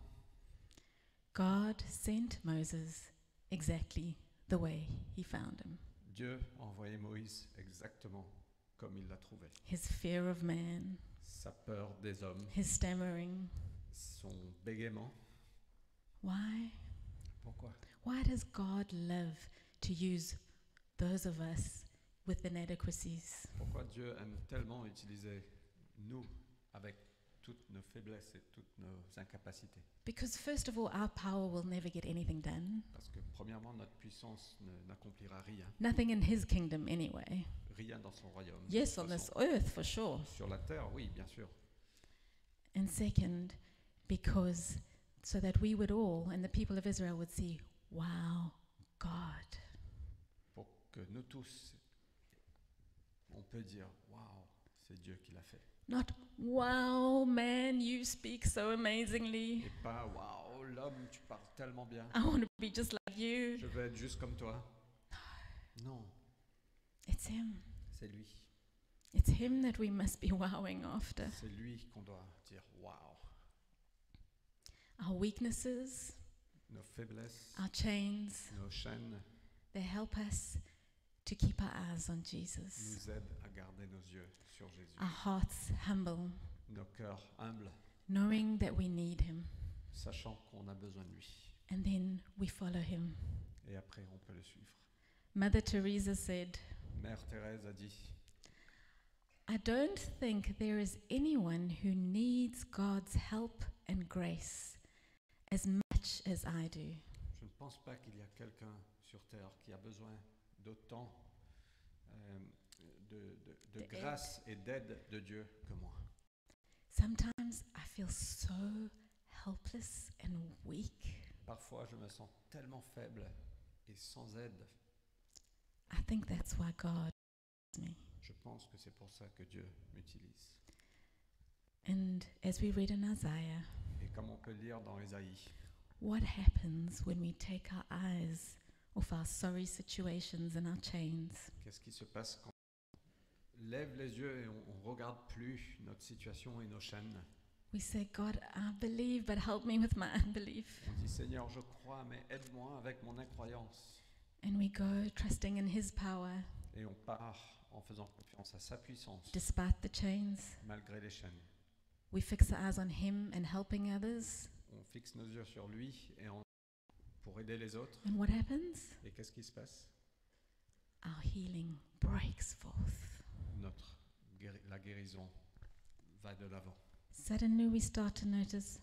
God sent Moses exactly the way He found him. Dieu a envoyé Moïse exactement comme il l'a trouvé. His fear of man, Sa peur des hommes, his stammering. son bégaiement. Why? Pourquoi? Why does God love to use those of us with inadequacies? Pourquoi Dieu aime tellement utiliser nous avec toutes nos faiblesses et toutes nos incapacités? Because first of all, our power will never get anything done. Parce que premièrement, notre puissance n'accomplira rien. Nothing in His kingdom anyway. Rien dans son royaume. Yes, De on toute this façon, earth for sure. sur la terre, oui, bien sûr. And second, because so that we would all, and the people of Israel would see, wow, God. Pour que nous tous, on peut dire, waouh, c'est Dieu qui l'a fait. Not, wow, man, you speak so amazingly. Et pas, waouh, l'homme, tu parles tellement bien. I want to be just like you. Je veux être juste comme toi. Non, It's Him. c'est lui. It's Him that we must be wowing after. C'est lui qu'on doit dire, waouh. Our weaknesses, Nos faiblesses, our chains, nos chaînes they help us to keep our eyes on Jesus. nous aident à garder nos yeux sur Jésus. Our hearts humble, Nos cœurs humbles, knowing that we need Him. sachant qu'on a besoin de lui. And then we follow Him. Et après, on peut le suivre. Mother Teresa said, Mère Thérèse a dit, I don't think there is anyone who needs God's help and grace as much as I do. je ne pense pas qu'il y a quelqu'un sur terre qui a besoin d'autant de D'aide. grâce et d'aide de Dieu que moi. Sometimes I feel so helpless and weak. Parfois, je me sens tellement faible et sans aide. I think that's why God loves me. Je pense que c'est pour ça que Dieu m'utilise. And as we read in Isaiah, Et comme on peut lire dans Ésaïe, what happens when we take our eyes off our sorry situations and our chains? qu'est-ce qui se passe quand on lève les yeux et on ne regarde plus notre situation et nos chaînes? We say, God, I believe, but help me with my unbelief. On dit, Seigneur, je crois, mais aide-moi avec mon incroyance. And we go trusting in His power Et on part en faisant confiance à sa puissance, despite the chains. malgré les chaînes. We fix our eyes on Him and helping others. On fixe nos yeux sur lui et pour aider les autres. And what happens? Et qu'est-ce qui se passe? Our healing breaks forth. La guérison va de l'avant. Suddenly we start to notice,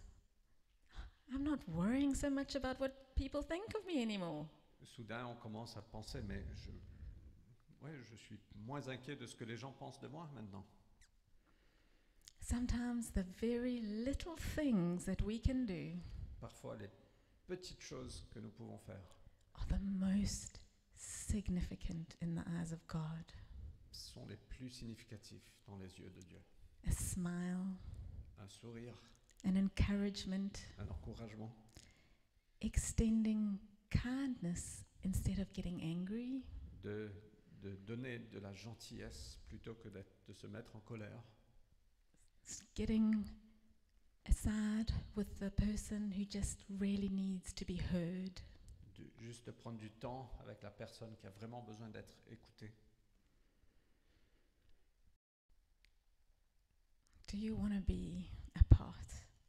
I'm not worrying so much about what people think of me anymore. Soudain, on commence à penser, mais je suis moins inquiet de ce que les gens pensent de moi maintenant. Sometimes the very little things that we can do parfois les petites choses que nous pouvons faire are the most significant in the eyes of God. sont les plus significatifs dans les yeux de Dieu. A smile, Un sourire, an encouragement, un encouragement, extending kindness instead of getting angry, de donner de la gentillesse plutôt que de se mettre en colère, getting aside with the person who just really needs to be heard. juste de prendre du temps avec la personne qui a vraiment besoin d'être écoutée. Do you want to be a part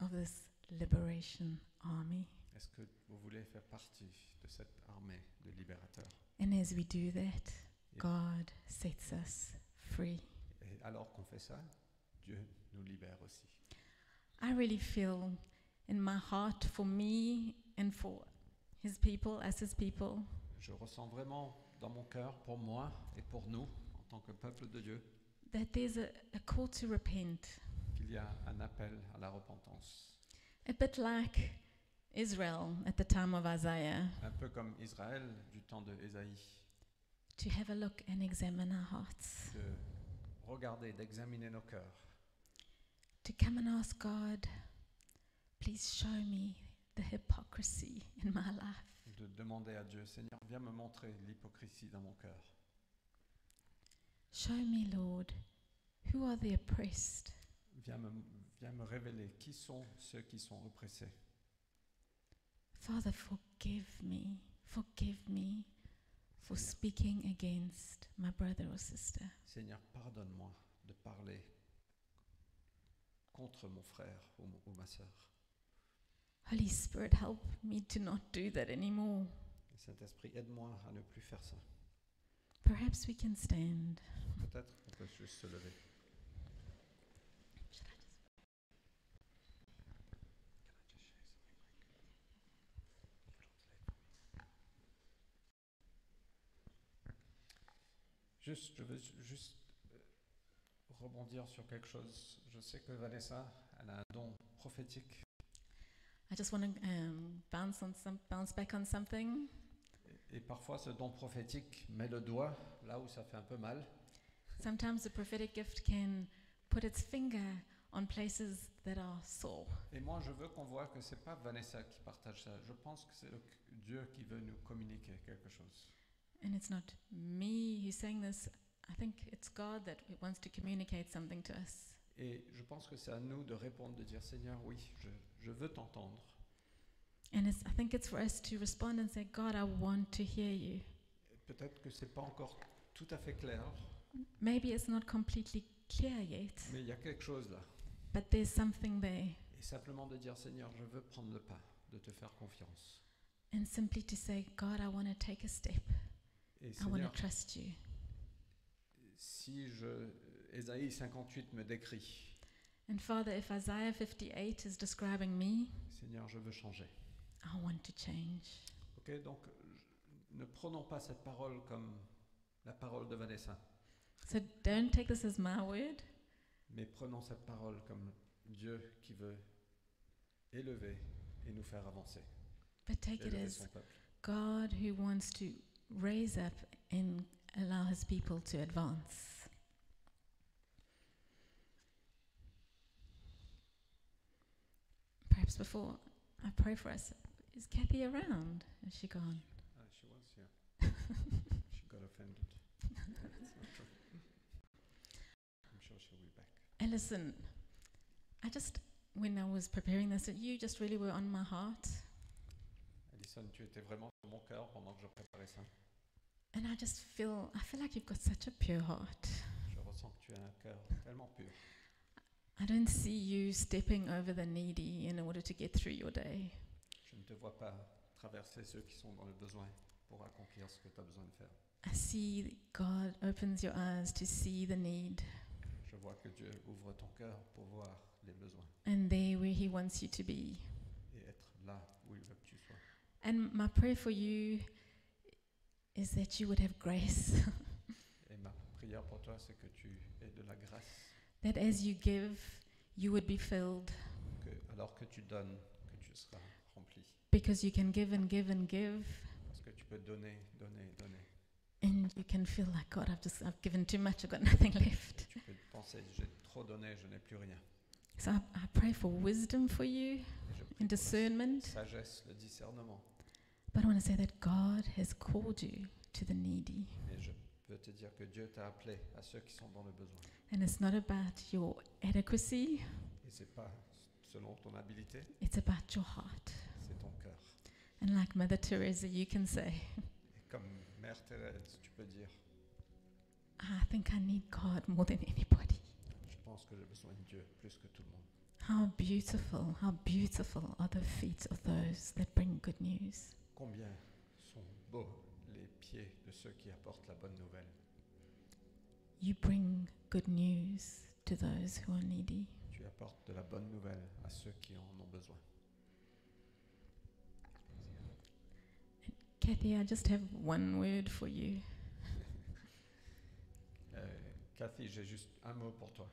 of this liberation army? Est-ce que vous voulez faire partie de cette armée de libérateurs? And as we do that, Et- God sets us free. Et alors qu'on fait ça, Dieu nous libère aussi. I really feel in my heart for me and for His people, as His people, Je ressens vraiment dans mon cœur, pour moi et pour nous, en tant que peuple de Dieu, that there's a call to repent. qu'il y a un appel à la repentance. A bit like Israel at the time of Isaiah, Un peu comme Israël du temps de Ésaïe, to have a look and examine our hearts, de regarder, d'examiner nos cœurs, to come and ask God, please show me the hypocrisy in my life. de demander à Dieu, Seigneur, viens me montrer l'hypocrisie dans mon cœur. Show me, Lord, who are the oppressed. Viens me révéler qui sont ceux qui sont oppressés. Father, forgive me for speaking against my brother or sister. Seigneur, pardonne-moi de parler contre mon frère ou ma sœur. Holy Spirit, help me to not do that anymore. Saint-Esprit, aide-moi à ne plus faire ça. Perhaps we can stand. Peut-être qu'on peut juste se lever. Je veux juste rebondir sur quelque chose. Je sais que Vanessa, elle a un don prophétique. I just want to bounce back on something. Et parfois, ce don prophétique met le doigt là où ça fait un peu mal. Sometimes the prophetic gift can put its finger on places that are sore. Et moi, je veux qu'on voit que c'est pas Vanessa qui partage ça. Je pense que c'est Dieu qui veut nous communiquer quelque chose. And it's not me who's saying this. I think it's God that wants to communicate something to us. Et je pense que c'est à nous de répondre, de dire Seigneur, oui, je veux t'entendre. And I think it's for us to respond and say, God, I want to hear you. Et peut-être que c'est pas encore tout à fait clair, Maybe it's not completely clear yet, mais il y a quelque chose là. but there's something there. Et simplement de dire Seigneur, je veux prendre le pas, de te faire confiance. And simply to say, God, I want to take a step. Et I want Seigneur, to trust you. si Ésaïe 58 me décrit, And Father, if Isaiah 58 is describing me, Seigneur, je veux changer. I want to change. Ok, donc ne prenons pas cette parole comme la parole de Vanessa, So don't take this as my word, mais prenons cette parole comme Dieu qui veut élever et nous faire avancer, but take it élever as son peuple. God who wants to raise up and allow his people to advance. Perhaps before I pray for us, is Kathy around? Is she gone? She was here. She got offended. That's not true. I'm sure she'll be back. And listen, when I was preparing this, you just really were on my heart. Alison, tu étais vraiment sur mon cœur pendant que je préparais ça. And I feel like you've got such a pure heart. Je ressens que tu as un cœur tellement pur. I don't see you stepping over the needy in order to get through your day. Je ne te vois pas traverser ceux qui sont dans le besoin pour accomplir ce que tu as besoin de faire. I see God opens your eyes to see the need, Je vois que Dieu ouvre ton cœur pour voir les besoins and there where He wants you to be. et être là où il veut que tu sois. And my prayer for you is that you would have grace, Et ma prière pour toi, c'est que tu aies de la grâce, that as you give, you would be filled, que alors que tu donnes, que tu seras rempli. because you can give and give and give, Parce que tu peux donner, donner, donner. and you can feel like, God, I've given too much, I've got nothing left. Tu peux penser, j'ai trop donné, je n'ai plus rien. So I pray for wisdom for you Et je prie and pour discernment. la sagesse, le discernement. But I want to say that God has called you to the needy. Et je peux te dire que Dieu t'a appelé à ceux qui sont dans le besoin. And it's not about your adequacy, Et c'est pas selon ton habilité, it's about your heart. c'est ton cœur. And like Mother Teresa, you can say, Et comme Mère Thérèse, tu peux dire, I think I need God more than anybody. je pense que j'ai besoin de Dieu plus que tout le monde. How beautiful are the feet of those that bring good news. Combien sont beaux les pieds de ceux qui apportent la bonne nouvelle. You bring good news to those who are needy. Tu apportes de la bonne nouvelle à ceux qui en ont besoin. Kathy, I just have one word for you. Cathy, j'ai juste un mot pour toi.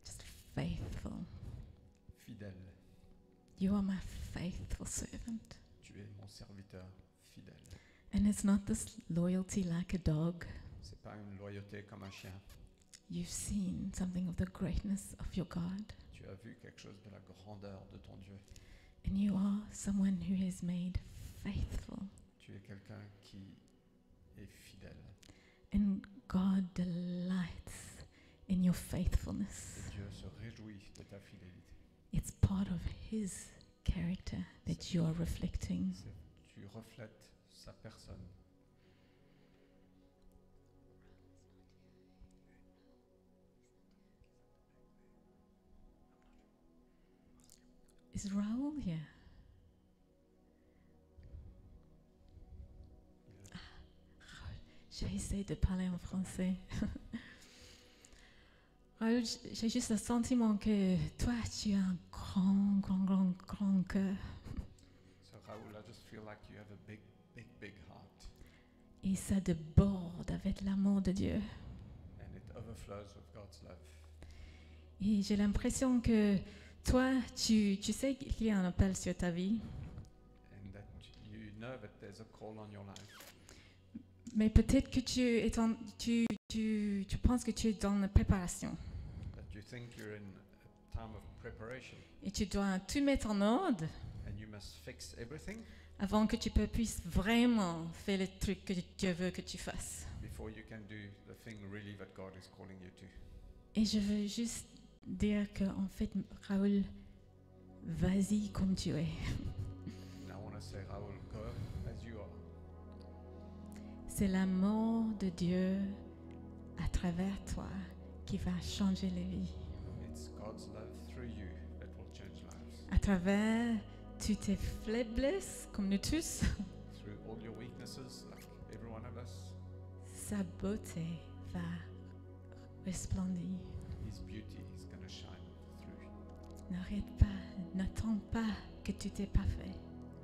Just faithful. Fidèle. You are my faithful servant. Tu es mon serviteur fidèle. And it's not this loyalty like a dog. C'est pas une loyauté comme un chien. You've seen something of the greatness of your God. Tu as vu quelque chose de la grandeur de ton Dieu. And you are someone who is made faithful. Tu es quelqu'un qui est fidèle. And God delights in your faithfulness. Et Dieu se réjouit de ta fidélité. It's part of His character that you are reflecting. Tu reflètes sa personne. Is Raoul here? J'ai essayé de parler en français. Raoul, j'ai juste le sentiment que toi, tu as un grand cœur. So Raoul, I just feel like you have a big heart. Et ça déborde avec l'amour de Dieu. And it overflows with God's love. Et j'ai l'impression que toi, tu sais qu'il y a un appel sur ta vie, And that you know that there's a call on your life. mais peut-être que tu penses que tu es dans la préparation That you think you're in a time of preparation. et tu dois tout mettre en ordre And you must fix everything avant que tu puisses vraiment faire le truc que Dieu veut que tu fasses. before you can do the thing really that God is calling you to. Et je veux juste dire que en fait, Raoul, vas-y comme tu es. And I want to say, Raoul, go as you are. C'est l'amour de Dieu à travers toi qui va changer les vies. It's God's love through you that will change lives. À travers toutes tes faiblesses, comme nous tous, Through all your weaknesses, like every one of us, sa beauté va resplendir. His beauty is going to shine through. N'arrête pas, n'attends pas que tout est parfait.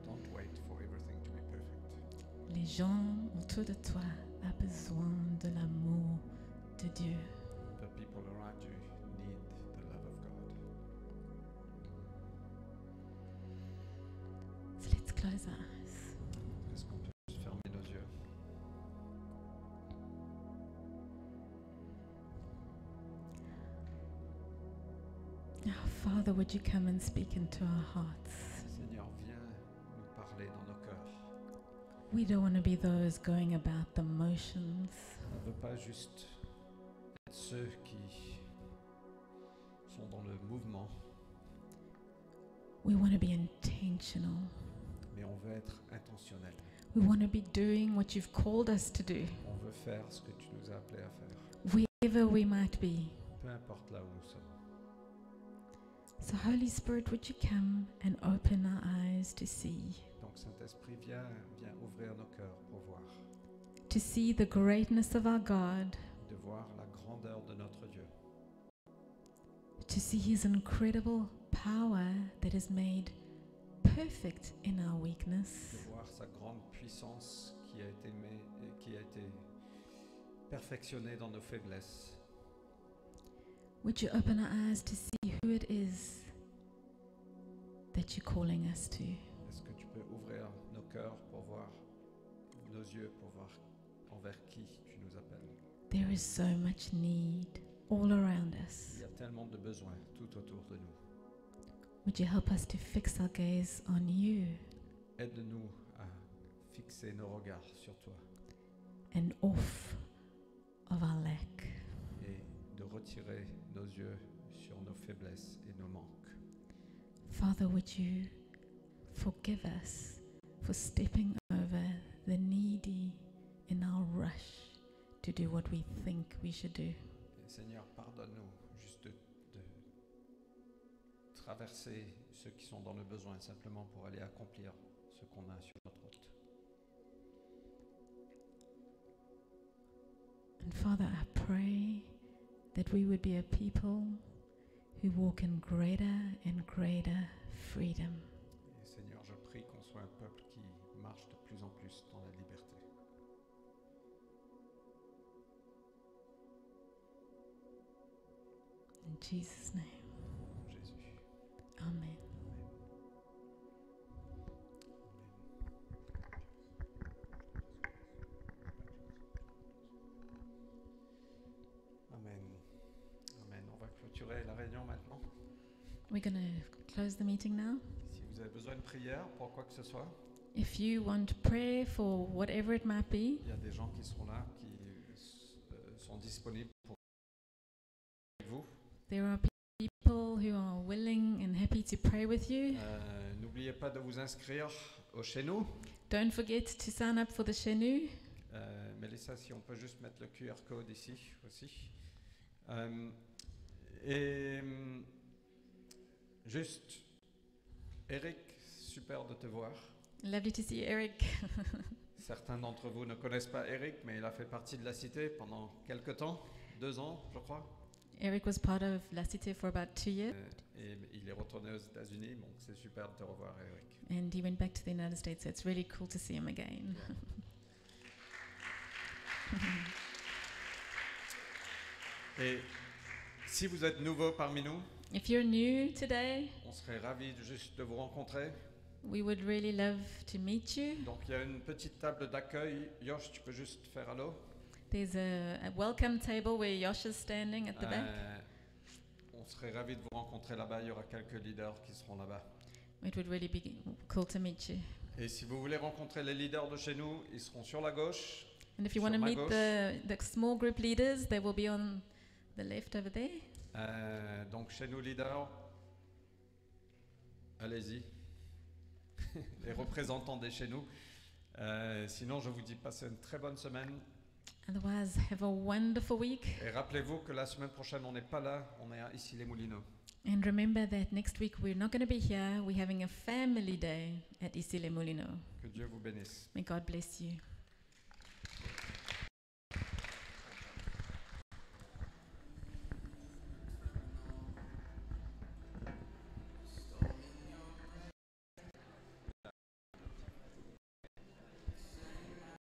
Don't wait for everything to be perfect. Les gens autour de toi ont besoin de l'amour de Dieu. The people around you need the love of God. So let's close our eyes. Est-ce qu'on peut juste fermer nos yeux? Oh, Father, would you come and speak into our hearts? Seigneur, viens nous parler dans nos cœurs. We don't want to be those going about the motions. On ne veut pas juste être ceux qui sont dans le mouvement, We want to be intentional. mais on veut être intentionnel. We want to be doing what you've called us to do, On veut faire ce que tu nous as appelés à faire, wherever we might be. peu importe là où nous sommes. So, Holy Spirit, would you come and open our eyes to see Saint-Esprit, viens ouvrir nos cœurs pour voir, the greatness of our God, de voir la grandeur de notre Dieu, to see His incredible power that is made perfect in our de weakness. voir sa grande puissance qui a été perfectionnée dans nos faiblesses. Would you open our eyes to see who it is that you're calling us to. Est-ce que tu peux ouvrir nos cœurs pour voir, nos yeux pour voir envers qui tu nous appelles? There is so much need all around us. Il y a tellement de besoins tout autour de nous. Would you help us to fix our gaze on you Aide-nous à fixer nos regards sur toi and off of our lack? et de retirer nos yeux sur nos faiblesses et nos manques. Father, would you forgive us for stepping over the needy in our rush to do what we think we should do? Et Seigneur, pardonne-nous juste de traverser ceux qui sont dans le besoin simplement pour aller accomplir ce qu'on a sur notre route. And Father, I pray that we would be a people who walk in greater and greater freedom. Et Seigneur, je prie qu'on soit un peuple qui marche de plus en plus dans la liberté. In Jesus' name, Jésus. amen. Amen. Amen. On va clôturer la réunion maintenant. We're going to close the meeting now. Si vous avez besoin de prière pour quoi que ce soit, If you want prayer for whatever it might be, il y a des gens qui seront là, qui sont disponibles pour vous. there are people who are willing and happy to pray with you. N'oubliez pas de vous inscrire au chez nous. Don't forget to sign up for the Chenu. Mélissa, si on peut juste mettre le QR code ici aussi. Et juste, Eric, super de te voir. Lovely to see you, Eric. Certains d'entre vous ne connaissent pas Eric, mais il a fait partie de la cité pendant quelques temps, 2 ans, je crois. Eric was part of La Cité for about 2 years, Et il est retourné aux États-Unis, donc c'est super de te revoir, Eric. and he went back to the United States, so it's really cool to see him again. Et si vous êtes nouveau parmi nous, If you're new today, on serait ravis juste de vous rencontrer. we would really love to meet you. Donc il y a une petite table d'accueil. Yosh, tu peux juste faire allô? There's a welcome table where Yosh is standing at the back. On serait ravis de vous rencontrer là-bas. Il y aura quelques leaders qui seront là-bas. It would really be cool to meet you. Et si vous voulez rencontrer les leaders de chez nous, ils seront sur la gauche. And if you Sur want to ma meet gauche. the small group leaders, they will be on the left over there. Donc chez nous leaders, allez-y. Les représentants des chez nous. Sinon, je vous dis passez une très bonne semaine. Otherwise, have a wonderful week. Et rappelez-vous que la semaine prochaine, on n'est pas là, on est à Issy-les-Moulineaux. And remember that next week we're not going to be here. We're having a family day at Issy-les-Moulineaux. Que Dieu vous bénisse. May God bless you.